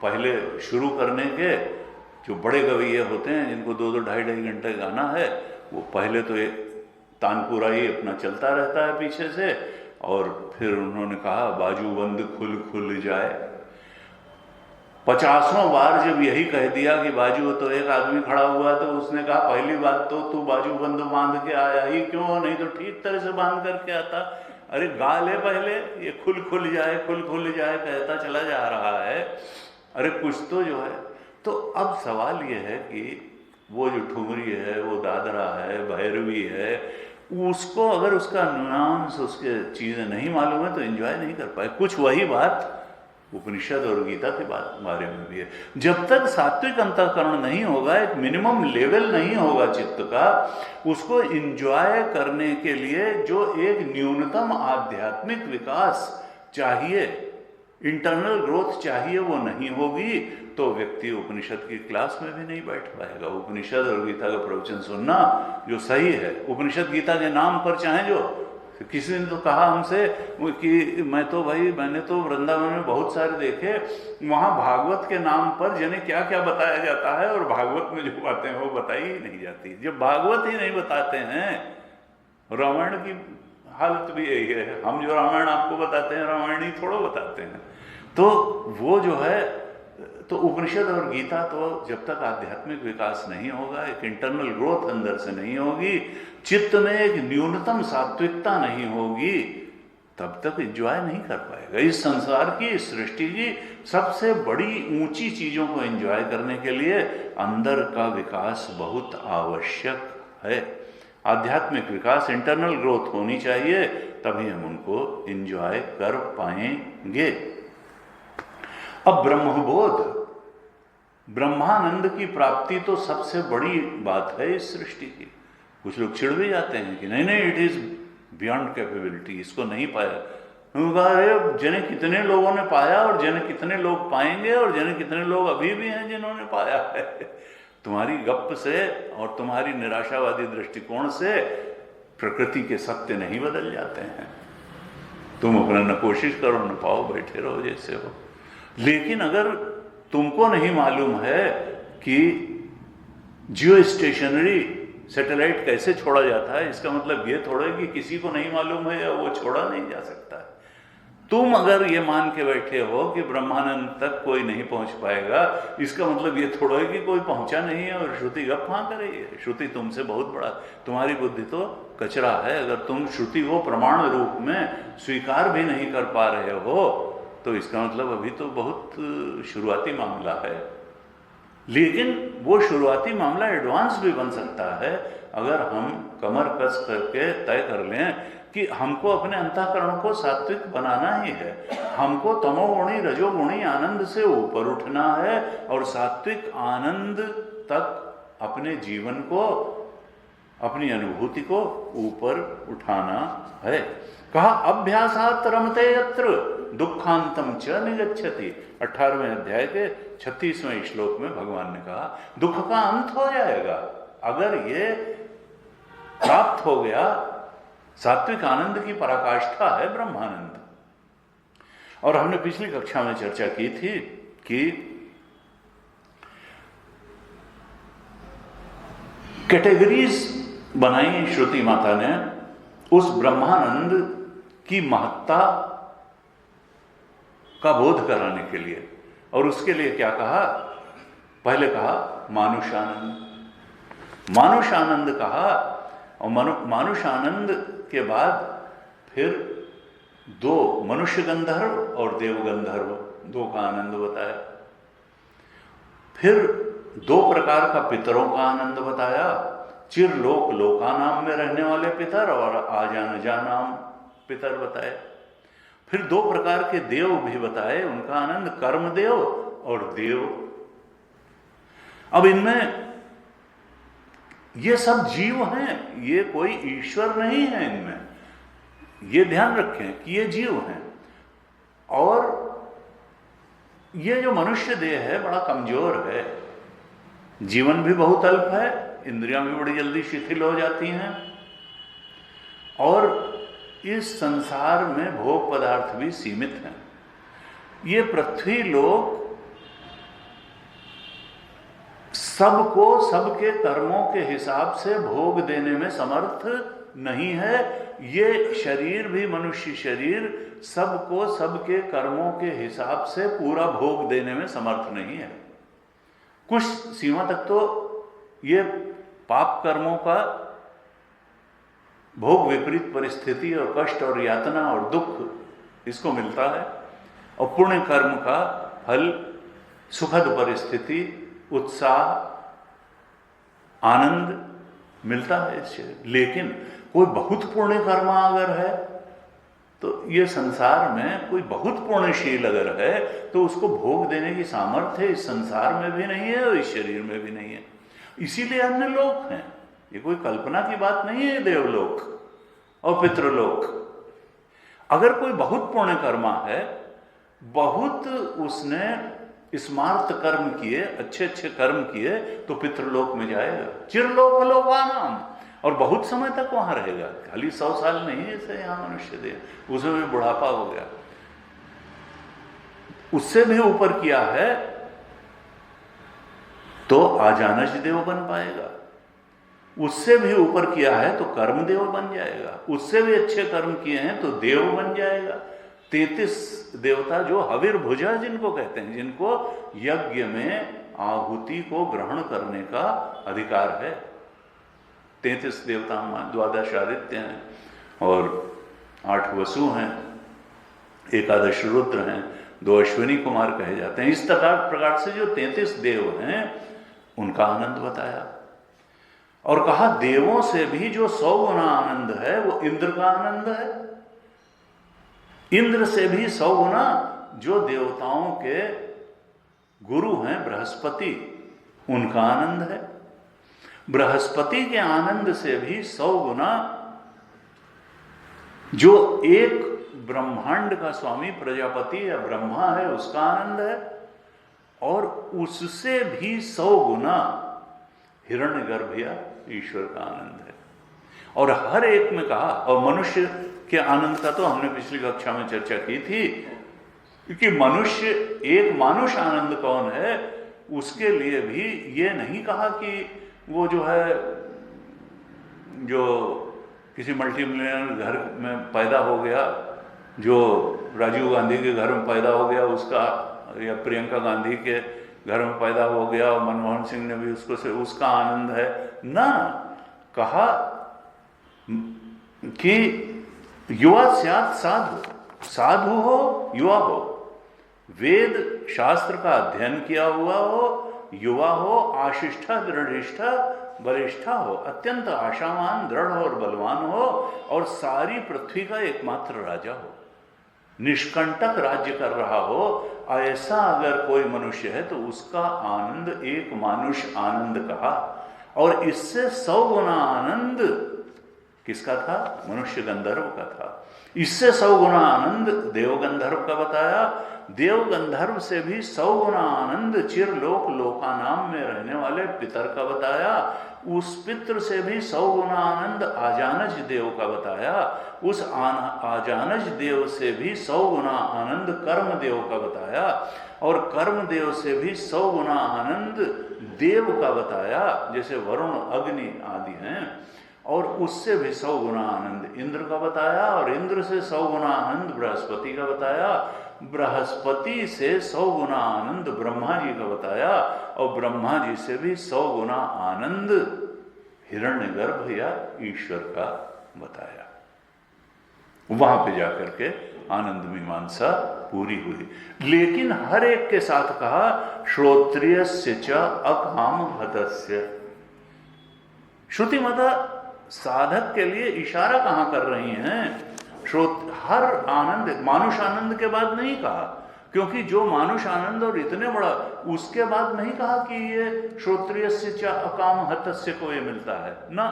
पहले शुरू करने के जो बड़े गवैये होते हैं जिनको 2-2 ढाई घंटे गाना है, वो पहले तो एक तानपुरा ही अपना चलता रहता है पीछे से, और फिर उन्होंने कहा बाजू बंद खुल खुल जाए। 50वां बार जब यही कह दिया कि बाजू, तो एक आदमी खड़ा हुआ तो उसने कहा पहली बात तो तू बाजू बंद बांध के आया ही क्यों, नहीं तो ठीक तरह से बांध करके आता। अरे गा ले पहले, ये खुल खुल जाए खुल खुल जाए कहता चला जा रहा है, अरे कुछ तो जो है। तो अब सवाल ये है कि वो जो ठुमरी है, वो दादरा है, भैरवी है, उसको अगर उसका नुआंस, उसके चीज़ें नहीं मालूम है तो एंजॉय नहीं कर पाए। कुछ वही बात उपनिषद और गीता के बारे में भी है। जब तक सात्विक अंतःकरण नहीं होगा, एक मिनिमम लेवल नहीं होगा चित्त का, उसको एंजॉय करने के लिए जो एक न्यूनतम आध्यात्मिक विकास चाहिए, इंटरनल ग्रोथ चाहिए, वो नहीं होगी तो व्यक्ति उपनिषद की क्लास में भी नहीं बैठ पाएगा। उपनिषद और गीता का प्रवचन सुनना जो सही है, उपनिषद गीता के नाम पर चाहे जो, किसी ने तो कहा हमसे कि मैंने तो वृंदावन में बहुत सारे देखे, वहाँ भागवत के नाम पर जाने क्या क्या बताया जाता है, और भागवत में जो बातें हैं वो बताई ही नहीं जाती। जब भागवत ही नहीं बताते हैं, रामायण की हालत भी यही है। हम जो रामायण आपको बताते हैं, रामायण ही थोड़ा बताते हैं। तो वो जो है, तो उपनिषद और गीता तो जब तक आध्यात्मिक विकास नहीं होगा, एक इंटरनल ग्रोथ अंदर से नहीं होगी, चित्त में एक न्यूनतम सात्विकता नहीं होगी, तब तक एंजॉय नहीं कर पाएगा। इस संसार की, इस सृष्टि की सबसे बड़ी ऊंची चीजों को एंजॉय करने के लिए अंदर का विकास बहुत आवश्यक है। आध्यात्मिक विकास, इंटरनल ग्रोथ होनी चाहिए, तभी हम उनको एंजॉय कर पाएंगे। अब ब्रह्मबोध, ब्रह्मानंद की प्राप्ति तो सबसे बड़ी बात है इस सृष्टि की। कुछ लोग चिढ़ भी जाते हैं कि नहीं नहीं, इट इज बियॉन्ड कैपेबिलिटी, इसको नहीं पाया। जने कितने लोगों ने पाया और जने कितने लोग पाएंगे और जने कितने लोग अभी भी हैं जिन्होंने पाया है। तुम्हारी गप से और तुम्हारी निराशावादी दृष्टिकोण से प्रकृति के सत्य नहीं बदल जाते हैं। तुम अपना न कोशिश करो न पाओ, बैठे रहो जैसे हो। लेकिन अगर तुमको नहीं मालूम है कि जियो स्टेशनरी सैटेलाइट कैसे छोड़ा जाता है, इसका मतलब ये थोड़ा कि किसी को नहीं मालूम है या वो छोड़ा नहीं जा सकता है। तुम अगर ये मान के बैठे हो कि ब्रह्मानंद तक कोई नहीं पहुंच पाएगा, इसका मतलब ये थोड़ा है कि कोई पहुंचा नहीं है और श्रुति गप हाँ कर रही है। श्रुति तुमसे बहुत बड़ा, तुम्हारी बुद्धि तो कचरा है। अगर तुम श्रुति को प्रमाण रूप में स्वीकार भी नहीं कर पा रहे हो तो इसका मतलब अभी तो बहुत शुरुआती मामला है। लेकिन वो शुरुआती मामला एडवांस भी बन सकता है अगर हम कमर कस करके तय कर लें कि हमको अपने अंतःकरण को सात्विक बनाना ही है, हमको तमोगुणी रजोगुणी आनंद से ऊपर उठना है और सात्विक आनंद तक अपने जीवन को, अपनी अनुभूति को ऊपर उठाना है। कहा अभ्यासात् रमते यत्र दुखांतम च निगच्छति। 18वें अध्याय के 36वें श्लोक में भगवान ने कहा दुख का अंत हो जाएगा अगर ये प्राप्त हो गया। सात्विक आनंद की पराकाष्ठा है ब्रह्मानंद। और हमने पिछली कक्षा में चर्चा की थी कि कैटेगरीज बनाई श्रुति माता ने उस ब्रह्मानंद की महत्ता का बोध कराने के लिए। और उसके लिए क्या कहा? पहले कहा मानुषानंद, मानुषानंद कहा। और मानुषानंद के बाद फिर दो मनुष्य गंधर्व और देव गंधर्व, दो का आनंद बताया। फिर दो प्रकार का पितरों का आनंद बताया, चिरलोक लोकानाम में रहने वाले पितर और आजान जानाम पितर बताए। फिर दो प्रकार के देव भी बताए, उनका आनंद कर्म देव और देव। अब इनमें ये सब जीव हैं, ये कोई ईश्वर नहीं है इनमें। ये ध्यान रखें कि ये जीव हैं। और ये जो मनुष्य देह है बड़ा कमजोर है, जीवन भी बहुत अल्प है, इंद्रियां भी बड़ी जल्दी शिथिल हो जाती हैं और इस संसार में भोग पदार्थ भी सीमित हैं। ये पृथ्वी लोक सबको सबके कर्मों के हिसाब से भोग देने में समर्थ नहीं है। ये शरीर भी, मनुष्य शरीर, सबको सबके कर्मों के हिसाब से पूरा भोग देने में समर्थ नहीं है। कुछ सीमा तक तो ये पाप कर्मों का भोग विपरीत परिस्थिति और कष्ट और यातना और दुख इसको मिलता है, और पुण्य कर्म का फल सुखद परिस्थिति, उत्साह, आनंद मिलता है इससे। लेकिन कोई बहुत पुण्य कर्म अगर है तो ये संसार में कोई बहुत पुण्यशील अगर है तो उसको भोग देने की सामर्थ्य इस संसार में भी नहीं है और इस शरीर में भी नहीं है। इसीलिए अन्य लोक हैं। ये कोई कल्पना की बात नहीं है। देवलोक और पितृलोक, अगर कोई बहुत पुण्य कर्मा है, बहुत उसने स्मार्त कर्म किए, अच्छे अच्छे कर्म किए, तो पितृलोक में जाएगा, चिरलोक लोकानाम, और बहुत समय तक वहां रहेगा। खाली 100 साल नहीं जैसे यहां मनुष्य दे, उसमें भी बुढ़ापा हो गया। उससे भी ऊपर किया है तो आजानज देव बन पाएगा। उससे भी ऊपर किया है तो कर्मदेव बन जाएगा। उससे भी अच्छे कर्म किए हैं तो देव बन जाएगा। 33 देवता जो हविर्भुजा जिनको कहते हैं, जिनको यज्ञ में आहुति को ग्रहण करने का अधिकार है। 33 देवता, 12 आदित्य हैं और 8 वसु हैं, 11 रुद्र हैं, 2 अश्विनी कुमार कहे जाते हैं। इस प्रकार से जो 33 देव हैं उनका आनंद बताया। और कहा देवों से भी जो 100 गुना आनंद है वो इंद्र का आनंद है। इंद्र से भी 100 गुना जो देवताओं के गुरु हैं बृहस्पति, उनका आनंद है। बृहस्पति के आनंद से भी 100 गुना जो एक ब्रह्मांड का स्वामी प्रजापति या ब्रह्मा है उसका आनंद है, और उससे भी 100 गुना हिरण्यगर्भ या ईश्वर का आनंद है। और हर एक में कहा, और मनुष्य के आनंद का तो हमने पिछली कक्षा में चर्चा की थी, क्योंकि मनुष्य एक मानुष आनंद कौन है, उसके लिए भी ये नहीं कहा कि वो जो है जो किसी मल्टीमिलियनर घर में पैदा हो गया, जो राजीव गांधी के घर में पैदा हो गया उसका, या प्रियंका गांधी के घर में पैदा हो गया और मनमोहन सिंह ने भी उसको से उसका आनंद है ना। कहा कि युवा स्यात् साधु, साधु हो युवा हो, वेद शास्त्र का अध्ययन किया हुआ हो, युवा हो, आशिष्ठा दृढ़िष्ठा बलिष्ठा हो, अत्यंत आशावान दृढ़ और बलवान हो, और सारी पृथ्वी का एकमात्र राजा हो, निष्कंटक राज्य कर रहा हो, ऐसा अगर कोई मनुष्य है तो उसका आनंद एक मानुष आनंद कहा। और इससे 100 गुना आनंद किसका था? मनुष्य गंधर्व का था। इससे 100 गुना आनंद देव गंधर्व का बताया। देव गंधर्व से भी 100 गुना आनंद चिरलोक लोकानाम में रहने वाले पितर का बताया। उस पितृ से भी 100 गुना आनंद आजानज देव का बताया। उस आजानज देव से भी 100 गुना आनंद कर्म देव का बताया, और कर्म देव से भी 100 गुना आनंद देव का बताया, जैसे वरुण अग्नि आदि हैं। और उससे भी 100 गुना आनंद इंद्र का बताया, और इंद्र से 100 गुना आनंद बृहस्पति का बताया। बृहस्पति से 100 गुना आनंद ब्रह्मा जी का बताया, और ब्रह्मा जी से भी 100 गुना आनंद हिरण्यगर्भ या ईश्वर का बताया। वहां पे जाकर के आनंद मीमांसा पूरी हुई। लेकिन हर एक के साथ कहा श्रोत्रियस्य च अकाम हतस्य। श्रुति माता साधक के लिए इशारा कहां कर रही हैं? हर आनंद, मानुष आनंद के बाद नहीं कहा, क्योंकि जो मानुष आनंद और इतने बड़ा, उसके बाद नहीं कहा कि ये श्रोत्रियस्य च अकाम हतस्य को ये मिलता है ना।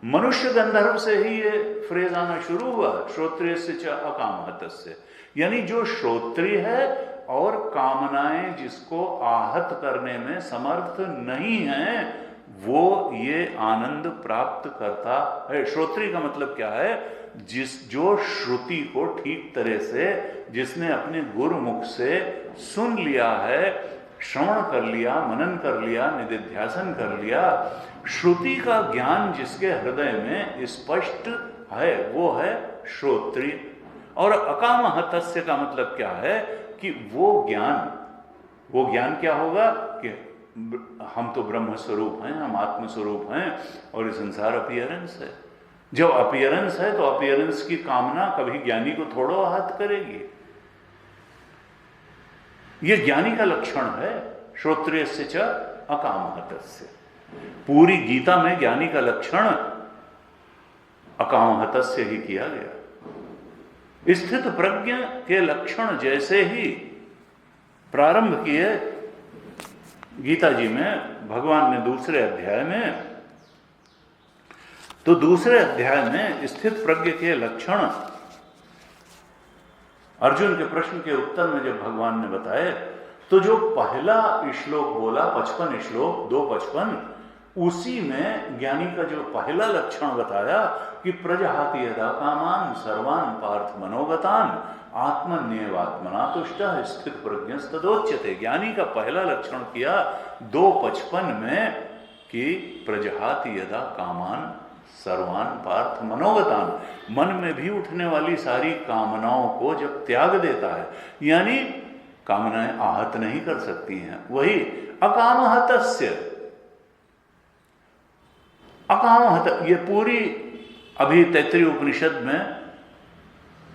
मनुष्य गंधर्व से ही ये फ्रेज आना शुरू हुआ, श्रोत्रियस्य च अकाम हतस्य, यानी जो श्रोत्रिय है और कामनाएं जिसको आहत करने में समर्थ नहीं है, वो ये आनंद प्राप्त करता है। श्रोत्री का मतलब क्या है? जो श्रुति को ठीक तरह से, जिसने अपने गुरुमुख से सुन लिया है, श्रवण कर लिया, मनन कर लिया, निधिध्यासन कर लिया, श्रुति का ज्ञान जिसके हृदय में स्पष्ट है, वो है श्रोत्री। और अकाम हतस्य का मतलब क्या है? कि वो ज्ञान क्या होगा कि हम तो ब्रह्म स्वरूप हैं, हम आत्म स्वरूप हैं, और ये संसार अपीयरेंस है। जब अपीयरेंस है तो अपीयरेंस की कामना कभी ज्ञानी को थोड़ो आहत करेगी। ये ज्ञानी का लक्षण है, श्रोत्रियस्य च अकामहतस्य। पूरी गीता में ज्ञानी का लक्षण अकामहतस्य ही किया गया। स्थित प्रज्ञ के लक्षण जैसे ही प्रारंभ किए गीता जी में भगवान ने दूसरे अध्याय में, तो दूसरे अध्याय में स्थित प्रज्ञ के लक्षण अर्जुन के प्रश्न के उत्तर में जब भगवान ने बताए, तो जो पहला श्लोक बोला 55 श्लोक 2:55, उसी में ज्ञानी का जो पहला लक्षण बताया कि प्रजहाति यदा कामान सर्वान पार्थ मनोगतान आत्मन्येवात्मना तुष्टः स्थित प्रज्ञस्तदोच्यते। ज्ञानी का पहला लक्षण किया 2:55 में कि प्रजहाति यदा कामान सर्वान पार्थ मनोगतान, मन में भी उठने वाली सारी कामनाओं को जब त्याग देता है, यानी कामनाएं आहत नहीं कर सकती हैं, वही अकामहतस्य। अकामहत, ये पूरी अभी तैत्तिरीय उपनिषद में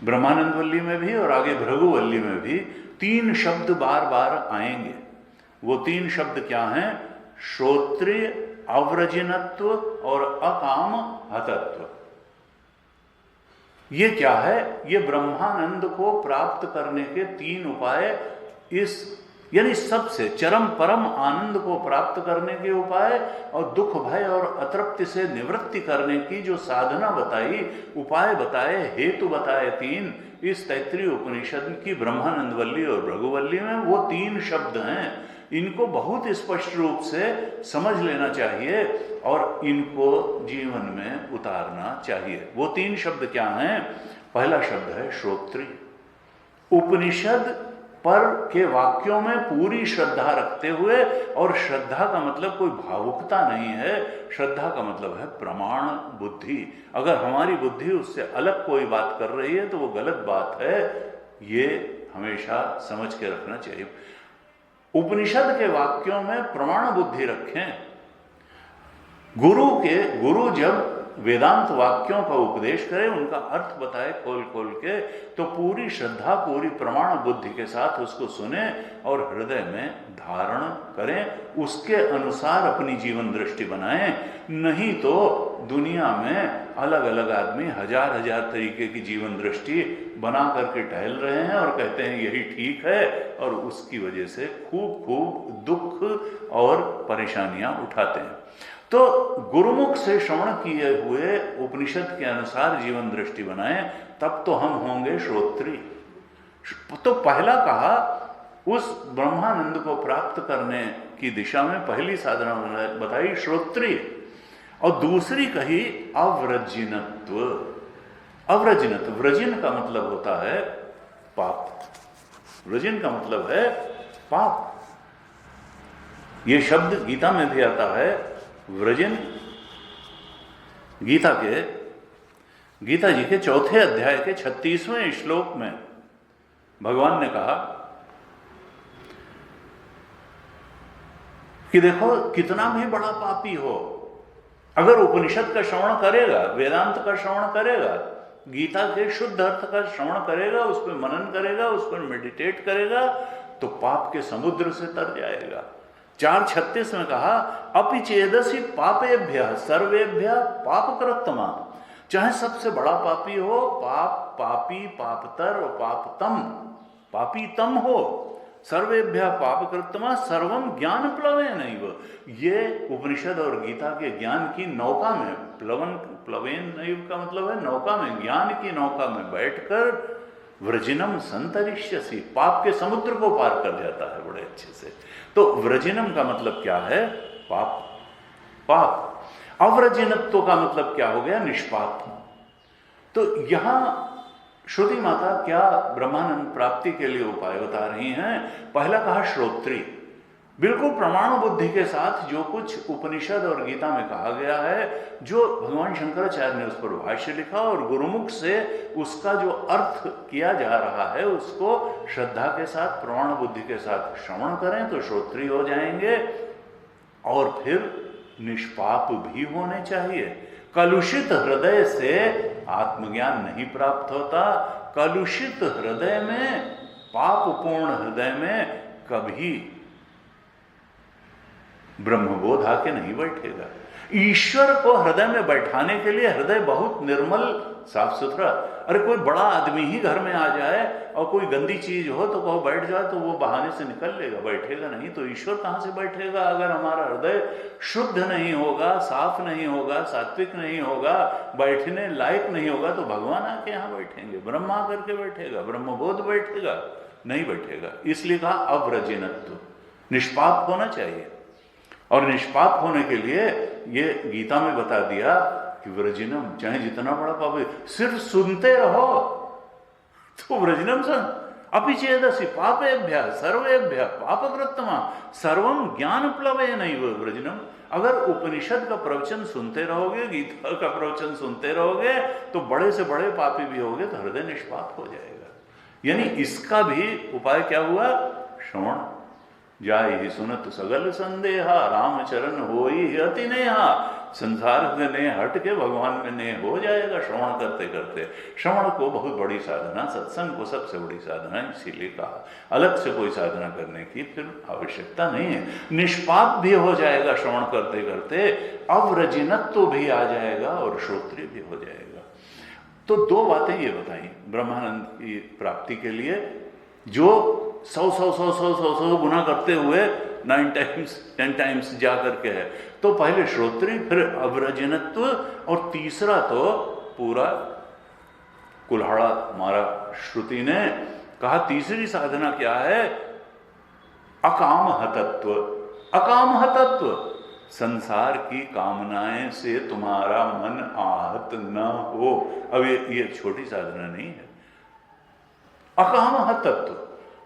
ब्रह्मानंद वल्ली में भी और आगे भृगुवल्ली में भी 3 शब्द बार बार आएंगे। वो 3 शब्द क्या हैं? श्रोत्रिय, अव्रजिनत्व और अकाम हतत्व। ये क्या है? ये ब्रह्मानंद को प्राप्त करने के 3 उपाय, इस यानी सबसे चरम परम आनंद को प्राप्त करने के उपाय और दुख भय और अतृप्ति से निवृत्ति करने की जो साधना बताई, उपाय बताए, हेतु बताए 3, इस तैत्तिरीय उपनिषद की ब्रह्मानंद वल्ली और भृगुवल्ली में वो 3 शब्द हैं। इनको बहुत स्पष्ट रूप से समझ लेना चाहिए और इनको जीवन में उतारना चाहिए। वो 3 शब्द क्या हैं? पहला शब्द है श्रोत्री। उपनिषद पर के वाक्यों में पूरी श्रद्धा रखते हुए, और श्रद्धा का मतलब कोई भावुकता नहीं है, श्रद्धा का मतलब है प्रमाण बुद्धि। अगर हमारी बुद्धि उससे अलग कोई बात कर रही है तो वो गलत बात है, ये हमेशा समझ के रखना चाहिए। उपनिषद के वाक्यों में प्रमाण बुद्धि रखें। गुरु जब वेदांत वाक्यों का उपदेश करे, उनका अर्थ बताए खोल खोल के, तो पूरी श्रद्धा, पूरी प्रमाण बुद्धि के साथ उसको सुने और हृदय में धारण करें, उसके अनुसार अपनी जीवन दृष्टि बनाएं। नहीं तो दुनिया में अलग अलग आदमी हजार हजार तरीके की जीवन दृष्टि बना करके टहल रहे हैं और कहते हैं यही ठीक है, और उसकी वजह से खूब दुख और परेशानियां उठाते हैं। तो गुरुमुख से श्रवण किए हुए उपनिषद के अनुसार जीवन दृष्टि बनाएं, तब तो हम होंगे श्रोत्री। तो पहला कहा, उस ब्रह्मानंद को प्राप्त करने की दिशा में पहली साधना बताई श्रोत्री, और दूसरी कही अव्रजिनत्व। अव्रजिनत्व, व्रजिन का मतलब होता है पाप, व्रजिन का मतलब है पाप। ये शब्द गीता में भी आता है। व्रजिन गीता जी के 4थे अध्याय के 36वें श्लोक में भगवान ने कहा कि देखो कितना भी बड़ा पापी हो, अगर उपनिषद का श्रवण करेगा, वेदांत का श्रवण करेगा, गीता के शुद्ध अर्थ का श्रवण करेगा, उस पर मनन करेगा, उस पर मेडिटेट करेगा, तो पाप के समुद्र से तर जाएगा। 4:36 में कहा, अपि चेदसि पापेभ्यः सर्वेभ्यः पापकृत्तमा। चाहे सबसे बड़ा पापी हो, पापी, पापतर और पापतम, पापीतम हो, सर्वेभ्यः पापकृत्तमा सर्वम ज्ञान प्लवेनैव। ये उपनिषद और गीता के ज्ञान की नौका में, प्लवेनैव का मतलब है नौका में, ज्ञान की नौका में बैठकर व्रजिनम संतरिष्यसि, पाप के समुद्र को पार कर जाता है बड़े अच्छे से। तो व्रजिनम का मतलब क्या है? पाप। अव्रजिनत्व का मतलब क्या हो गया? निष्पाप। तो यहां श्रुति माता क्या ब्रह्मानंद प्राप्ति के लिए उपाय बता रही हैं? पहला कहा श्रोत्री, बिल्कुल प्रमाण बुद्धि के साथ जो कुछ उपनिषद और गीता में कहा गया है, जो भगवान शंकराचार्य ने उस पर भाष्य लिखा और गुरुमुख से उसका जो अर्थ किया जा रहा है, उसको श्रद्धा के साथ, प्रमाण बुद्धि के साथ श्रवण करें तो श्रोत्री हो जाएंगे। और फिर निष्पाप भी होने चाहिए। कलुषित हृदय से आत्मज्ञान नहीं प्राप्त होता। कलुषित हृदय में, पापपूर्ण हृदय में कभी ब्रह्मबोध आके नहीं बैठेगा। ईश्वर को हृदय में बैठाने के लिए हृदय बहुत निर्मल, साफ सुथरा। अरे कोई बड़ा आदमी ही घर में आ जाए और कोई गंदी चीज हो तो कहो बैठ जाए, तो वो बहाने से निकल लेगा, बैठेगा नहीं। तो ईश्वर कहां से बैठेगा? अगर हमारा हृदय शुद्ध नहीं होगा, साफ नहीं होगा, सात्विक नहीं होगा, बैठने लायक नहीं होगा, तो भगवान आके यहां बैठेंगे, ब्रह्मा करके बैठेगा, ब्रह्मबोध बैठेगा? नहीं बैठेगा। इसलिए कहा अव्रजिनत्व, निष्पाप होना चाहिए। और निष्पाप होने के लिए ये गीता में बता दिया कि व्रजिनम, चाहे जितना बड़ा पाप, सिर्फ सुनते रहो तो व्रजिनम सन। अपि चेदसि पापेभ्यः सर्वेभ्यः पापकृत्तमा सर्वम ज्ञान प्लवेनैव व्रजिनम। अगर उपनिषद का प्रवचन सुनते रहोगे, गीता का प्रवचन सुनते रहोगे, तो बड़े से बड़े पापी भी होगे तो हृदय निष्पाप हो जाएगा। यानी इसका भी उपाय क्या हुआ? श्रवण। जाय ही सुनत सगल संदेहा, रामचरण होई अति नेहा। संसार में ने हट के भगवान में ने हो जाएगा श्रवण करते करते। श्रवण को बहुत बड़ी साधना, सत्संग को सबसे बड़ी साधना इसीलिए कहा। अलग से कोई साधना करने की फिर आवश्यकता नहीं है। निष्पाप भी हो जाएगा श्रवण करते करते, अव्रजिनत्व भी आ जाएगा और श्रोत्रिय भी हो जाएगा। तो दो बातें ये बताई ब्रह्मानंद की प्राप्ति के लिए, जो 100 गुना करते हुए 9 टाइम्स 10 टाइम्स जा करके है। तो पहले श्रोत्री, फिर अव्रजनत्व, और तीसरा तो पूरा कुल्हाड़ा मारा श्रुति ने। कहा तीसरी साधना क्या है? अकामहतत्व। अकामहतत्व, संसार की कामनाएं से तुम्हारा मन आहत न हो। अब ये छोटी साधना नहीं है। अकामहतत्व,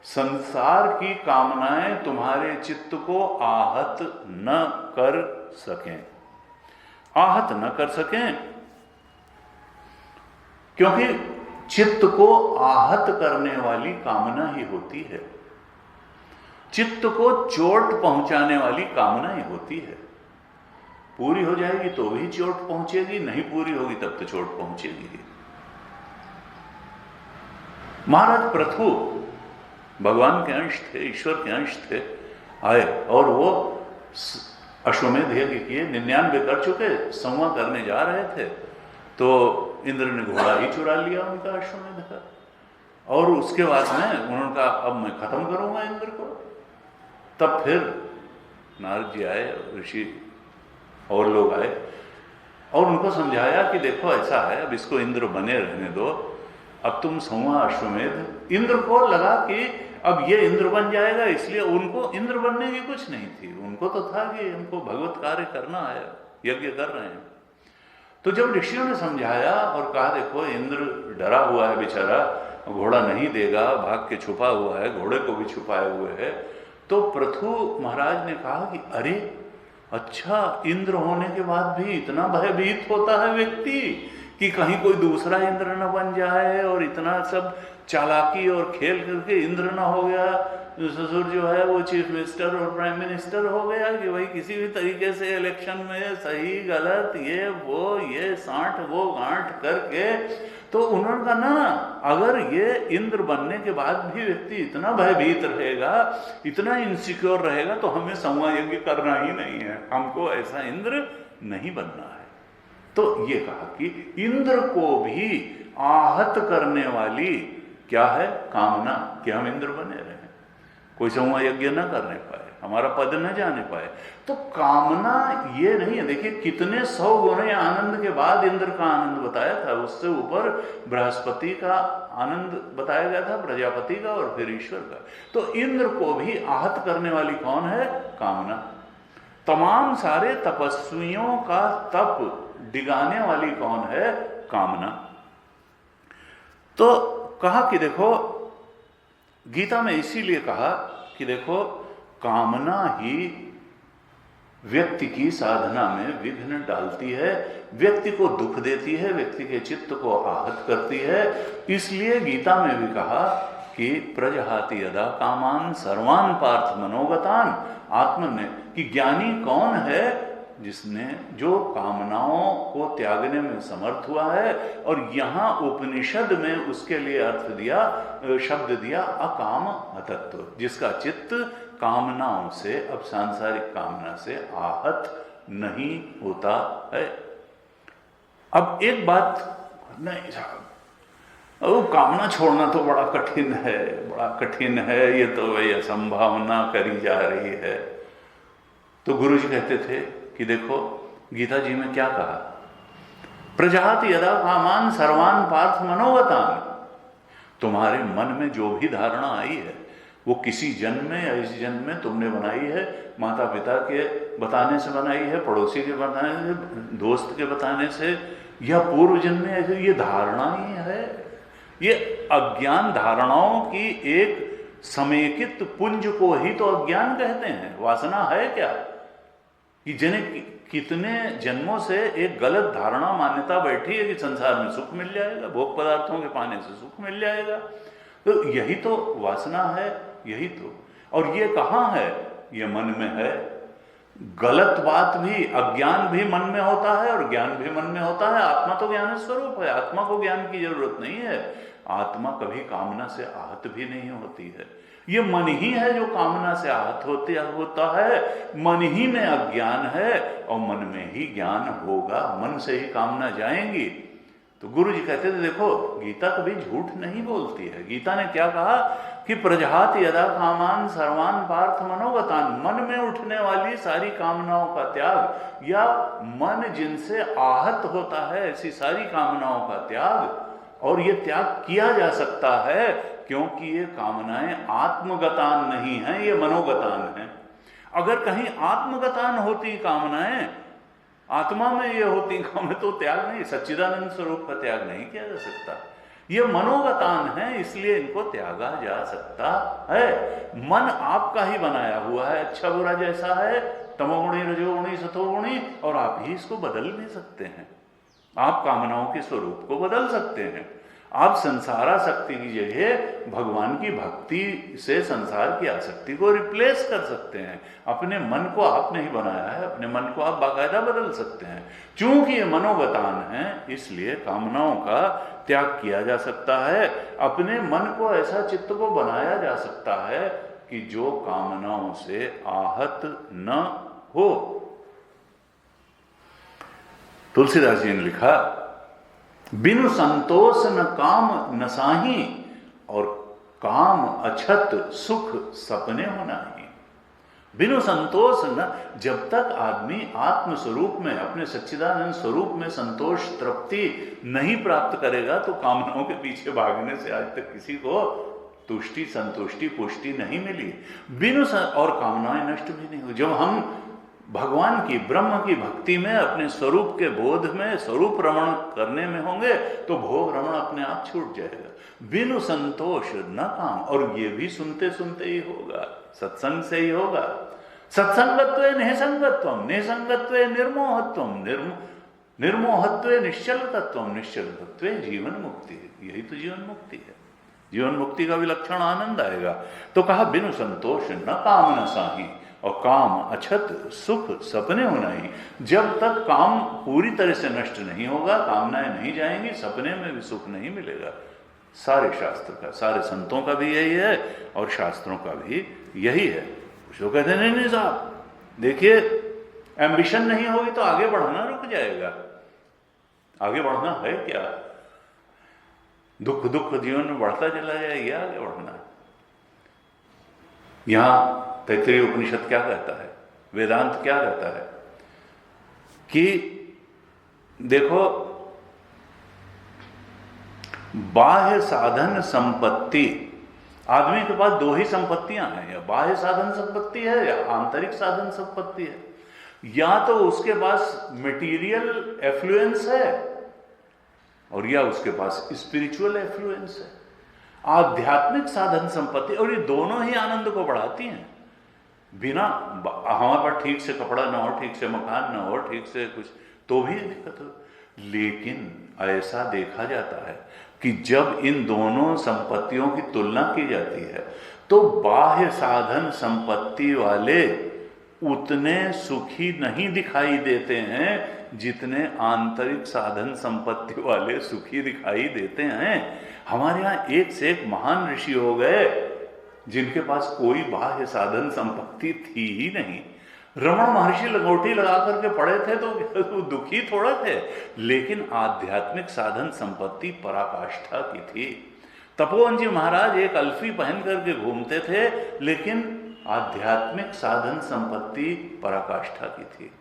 संसार की कामनाएं तुम्हारे चित्त को आहत न कर सकें। आहत न कर सकें क्योंकि चित्त को आहत करने वाली कामना ही होती है। चित्त को चोट पहुंचाने वाली कामना ही होती है। पूरी हो जाएगी तो भी चोट पहुंचेगी, नहीं पूरी होगी तब तो चोट पहुंचेगी। महाराज पृथु भगवान के अंश थे, ईश्वर के अंश थे, आए और वो अश्वमेध यज्ञ किए, 99 कर चुके, 100वां करने जा रहे थे तो इंद्र ने घोड़ा ही चुरा लिया उनका अश्वमेध का। और उसके बाद में उन्होंने कहा अब मैं खत्म करूंगा इंद्र को। तब फिर नारद जी आए, ऋषि और लोग आए और उनको समझाया कि देखो ऐसा है, अब इसको इंद्र बने रहने दो, अब तुम 100वां अश्वमेध। इंद्र को लगा कि अब ये इंद्र बन जाएगा, इसलिए उनको इंद्र बनने की कुछ नहीं थी। उनको तो था कि हमको भगवत कार्य करना है, यज्ञ कर रहे हैं। तो जब ऋषियों ने समझाया और कहा देखो इंद्र डरा हुआ है बेचारा, घोड़ा नहीं देगा, भाग के छुपा हुआ है, घोड़े को भी छुपाए हुए है, तो पृथु महाराज ने कहा कि अरे अच्छा, इंद्र होने के बाद भी इतना भयभीत होता है व्यक्ति कि कहीं कोई दूसरा इंद्र न बन जाए, और इतना सब चालाकी और खेल करके इंद्र न हो गया, ससुर जो है वो चीफ मिनिस्टर और प्राइम मिनिस्टर हो गया, कि भाई किसी भी तरीके से इलेक्शन में सही गलत ये वो ये साठ वो गांठ करके। तो उन्होंने कहा ना, अगर ये इंद्र बनने के बाद भी व्यक्ति इतना भयभीत रहेगा, इतना इनसिक्योर रहेगा, तो हमें 100वां यज्ञ करना ही नहीं है, हमको ऐसा इंद्र नहीं बनना है। तो ये कहा कि इंद्र को भी आहत करने वाली क्या है? कामना, कि हम इंद्र बने रहे, कोई 100वां यज्ञ न करने पाए, हमारा पद न जाने पाए। तो कामना ये नहीं है। देखिए कितने 100 गुणे आनंद के बाद इंद्र का आनंद बताया था, उससे ऊपर बृहस्पति का आनंद बताया गया था, प्रजापति का, और फिर ईश्वर का। तो इंद्र को भी आहत करने वाली कौन है? कामना। तमाम सारे तपस्वियों का तप डिगाने वाली कौन है? कामना। तो कहा कि देखो, गीता में इसीलिए कहा कि देखो कामना ही व्यक्ति की साधना में विघ्न डालती है, व्यक्ति को दुख देती है, व्यक्ति के चित्त को आहत करती है। इसलिए गीता में भी कहा कि प्रजहाति यदा कामान सर्वान पार्थ मनोगतान। आत्मन ने कि ज्ञानी कौन है? जिसने जो कामनाओं को त्यागने में समर्थ हुआ है। और यहाँ उपनिषद में उसके लिए अर्थ दिया, शब्द दिया अकाम हतत्व, जिसका चित्त कामनाओं से, अब सांसारिक कामना से आहत नहीं होता है। अब एक बात नहीं साहब, वो कामना छोड़ना तो बड़ा कठिन है, बड़ा कठिन है, ये तो वही असंभावना करी जा रही है। तो गुरु जी कहते थे कि देखो गीता जी में क्या कहा, प्रजाति यदा कामान सर्वान पार्थ मनोगतान। तुम्हारे मन में जो भी धारणा आई है वो किसी जन्म में या इस जन्म में तुमने बनाई है, माता पिता के बताने से बनाई है, पड़ोसी के बताने से, दोस्त के बताने से, या पूर्व जन्म में ऐसे ये धारणा ही है। ये अज्ञान धारणाओं की एक समेकित पुंज को ही तो अज्ञान कहते हैं। वासना है क्या? कि जिन्हें कितने जन्मों से एक गलत धारणा मान्यता बैठी है कि संसार में सुख मिल जाएगा, भोग पदार्थों के पाने से सुख मिल जाएगा। तो यही तो वासना है, यही तो। और ये कहाँ है? ये मन में है। गलत बात भी, अज्ञान भी मन में होता है और ज्ञान भी मन में होता है। आत्मा तो ज्ञान स्वरूप है, आत्मा को ज्ञान की जरूरत नहीं है। आत्मा कभी कामना से आहत भी नहीं होती है। ये मन ही है जो कामना से आहत होता है। मन ही में अज्ञान है और मन में ही ज्ञान होगा, मन से ही कामना जाएंगी। तो गुरु जी कहते थे देखो, गीता कभी झूठ नहीं बोलती है। गीता ने क्या कहा कि प्रजहात यदा कामान सर्वान पार्थ मनोगतान, मन में उठने वाली सारी कामनाओं का त्याग, या मन जिनसे आहत होता है ऐसी सारी कामनाओं का त्याग। और ये त्याग किया जा सकता है क्योंकि ये कामनाएं आत्मगतान नहीं है, ये मनोगतान है। अगर कहीं आत्मगतान होती कामनाएं, आत्मा में ये होती कामनाएं, तो त्याग नहीं, सच्चिदानंद स्वरूप का त्याग नहीं किया जा सकता। ये मनोगतान है, इसलिए इनको त्यागा जा सकता है। मन आपका ही बनाया हुआ है, अच्छा बुरा जैसा है, तमोगुणी रजोगुणी सतोगुणी, और आप ही इसको बदल भी सकते हैं। आप कामनाओं के स्वरूप को बदल सकते हैं। आप संसारासक्ति की जगह भगवान की भक्ति से संसार की आसक्ति को रिप्लेस कर सकते हैं। अपने मन को आपने ही बनाया है, अपने मन को आप बाकायदा बदल सकते हैं। चूंकि ये मनोगतान है, इसलिए कामनाओं का त्याग किया जा सकता है। अपने मन को ऐसा चित्त को बनाया जा सकता है कि जो कामनाओं से आहत न हो। तुलसीदास जी ने लिखा, बिनु संतोष न काम नसाही, और काम अछत सुख सपने होना ही। बिनु संतोष न, जब तक आदमी आत्म स्वरूप में, अपने सच्चिदानंद स्वरूप में संतोष तृप्ति नहीं प्राप्त करेगा, तो कामनाओं के पीछे भागने से आज तक किसी को तुष्टि संतुष्टि पुष्टि नहीं मिली। बिनु और कामनाएं नष्ट भी नहीं हुई। जब हम भगवान की, ब्रह्म की भक्ति में, अपने स्वरूप के बोध में, स्वरूप रमण करने में होंगे, तो भोग रमण अपने आप छूट जाएगा। बिनु संतोष न काम, और ये भी सुनते सुनते ही होगा, सत्संग से ही होगा। सत्संगत्वे निसंगत्वम, निसंगत्वे निर्मोहत्वम, निर्मोहत्वे निश्चल तत्वम, निश्चल तत्वे जीवन मुक्ति। यही तो जीवन मुक्ति है। जीवन मुक्ति का विलक्षण आनंद आएगा। तो कहा बिनु संतोष न काम न साही, और काम अछत सुख सपने होना ही। जब तक काम पूरी तरह से नष्ट नहीं होगा, कामनाएं नहीं जाएंगी, सपने में भी सुख नहीं मिलेगा। सारे शास्त्र का, सारे संतों का भी यही है और शास्त्रों का भी यही है। कुछ लोग कहते नहीं साहब, देखिए एम्बिशन नहीं होगी तो आगे बढ़ना रुक जाएगा। आगे बढ़ना है क्या? दुख दुख जीवन में बढ़ता चला जाएगा, आगे बढ़ना। यहां तैत्तिरीय उपनिषद क्या कहता है, वेदांत क्या कहता है कि देखो, बाह्य साधन संपत्ति, आदमी के पास दो ही संपत्तियां हैं, या बाह्य साधन संपत्ति है या आंतरिक साधन संपत्ति है। या तो उसके पास मटेरियल एफ्लुएंस है और या उसके पास स्पिरिचुअल एफ्लुएंस है, आध्यात्मिक साधन संपत्ति। और ये दोनों ही आनंद को बढ़ाती हैं। बिना हमारे पास ठीक से कपड़ा ना हो, ठीक से मकान ना हो, ठीक से कुछ, तो भी दिक्कत हो। लेकिन ऐसा देखा जाता है कि जब इन दोनों संपत्तियों की तुलना की जाती है, तो बाह्य साधन संपत्ति वाले उतने सुखी नहीं दिखाई देते हैं जितने आंतरिक साधन संपत्ति वाले सुखी दिखाई देते हैं। हमारे यहाँ एक से एक महान ऋषि हो गए जिनके पास कोई बाह्य साधन संपत्ति थी ही नहीं। रमण महर्षि लंगोटी लगा करके पड़े थे तो दुखी थोड़ा थे, लेकिन आध्यात्मिक साधन संपत्ति पराकाष्ठा की थी। तपोवन जी महाराज एक अल्फी पहन करके घूमते थे, लेकिन आध्यात्मिक साधन संपत्ति पराकाष्ठा की थी।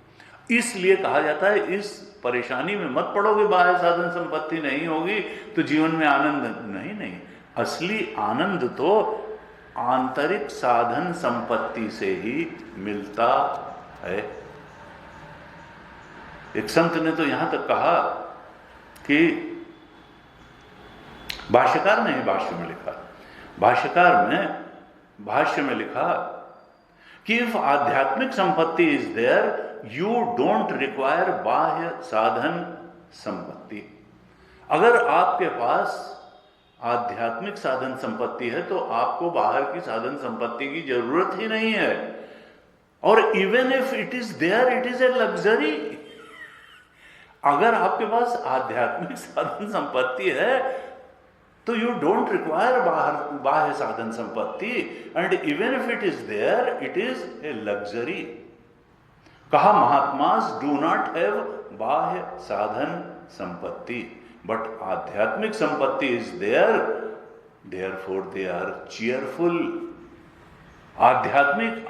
इसलिए कहा जाता है इस परेशानी में मत पड़ोगे, बाह्य साधन संपत्ति नहीं होगी तो जीवन में आनंद नहीं। असली आनंद तो आंतरिक साधन संपत्ति से ही मिलता है। एक संत ने तो यहां तक कहा कि भाष्यकार ने भाष्य में लिखा, भाष्यकार ने भाष्य में लिखा कि इफ आध्यात्मिक संपत्ति is there you don't require बाह्य साधन संपत्ति। अगर आपके पास आध्यात्मिक साधन संपत्ति है तो आपको बाहर की साधन संपत्ति की जरूरत ही नहीं है। और even if it is there, it is a luxury. अगर आपके पास आध्यात्मिक साधन संपत्ति है तो यू डोंट रिक्वायर बाह्य साधन संपत्ति, and even if it is there, it is a luxury. कहा महात्मास डू नॉट हैव बाह्य साधन संपत्ति, बट आध्यात्मिक संपत्ति is there, therefore they are cheerful. आध्यात्मिक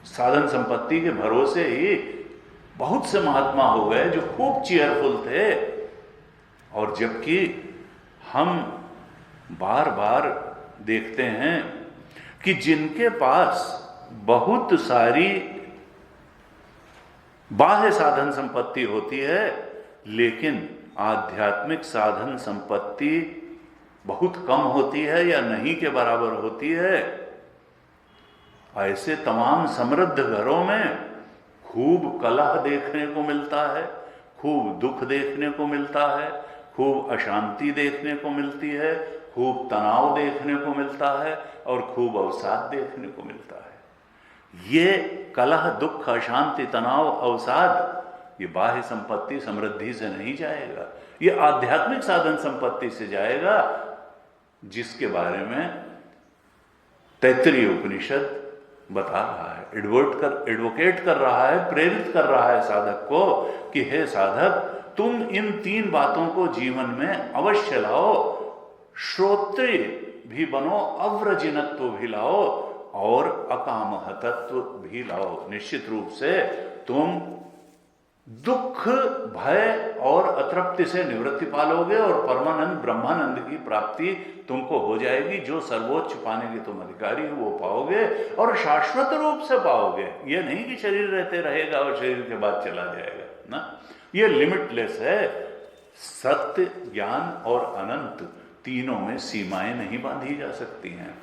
साधन संपत्ति के भरोसे ही बहुत से महात्मा हो गए जो खूब चीयरफुल थे। और जबकि हम बार बार देखते हैं कि जिनके पास बहुत सारी बाह्य साधन संपत्ति होती है लेकिन आध्यात्मिक साधन संपत्ति बहुत कम होती है या नहीं के बराबर होती है, ऐसे तमाम समृद्ध घरों में खूब कलह देखने को मिलता है, खूब दुख देखने को मिलता है, खूब अशांति देखने को मिलती है, खूब तनाव देखने को मिलता है और खूब अवसाद देखने को मिलता है। ये कलह, दुख, अशांति, तनाव, अवसाद ये बाह्य संपत्ति समृद्धि से नहीं जाएगा, ये आध्यात्मिक साधन संपत्ति से जाएगा, जिसके बारे में तैत्तिरीय उपनिषद बता रहा है, एडवोकेट कर रहा है, प्रेरित कर रहा है साधक को कि हे साधक, तुम इन 3 बातों को जीवन में अवश्य लाओ। श्रोत्रिय भी बनो, अव्रजिनत्व भी लाओ और अकामह तत्व भी लाओ। निश्चित रूप से तुम दुख, भय और अतृप्ति से निवृत्ति पालोगे और परमानंद ब्रह्मानंद की प्राप्ति तुमको हो जाएगी। जो सर्वोच्च पाने के तुम अधिकारी हो वो पाओगे और शाश्वत रूप से पाओगे। ये नहीं कि शरीर रहते रहेगा और शरीर के बाद चला जाएगा ना, ये लिमिटलेस है। सत्य, ज्ञान और अनंत तीनों में सीमाएं नहीं बांधी जा सकती हैं।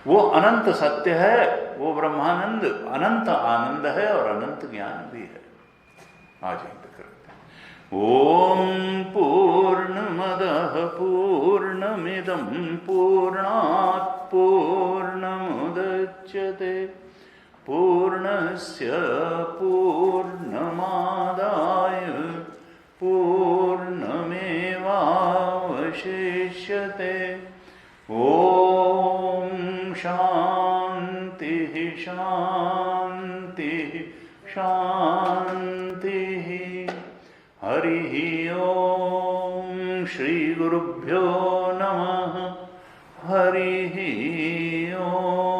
वो अनंत सत्य है, वो ब्रह्मानंद अनंत आनंद है और अनंत ज्ञान भी है। आज यहीं पे करते हैं। ओम पूर्णमदः पूर्णमिदं पूर्णात् पूर्णमुदच्यते पूर्णस्य पूर्णमादाय पूर्णमेवावशिष्यते। ओम शांतिः शांतिः शांतिः। हरिः ओम। श्री गुरुभ्यो नमः। हरिः ओम।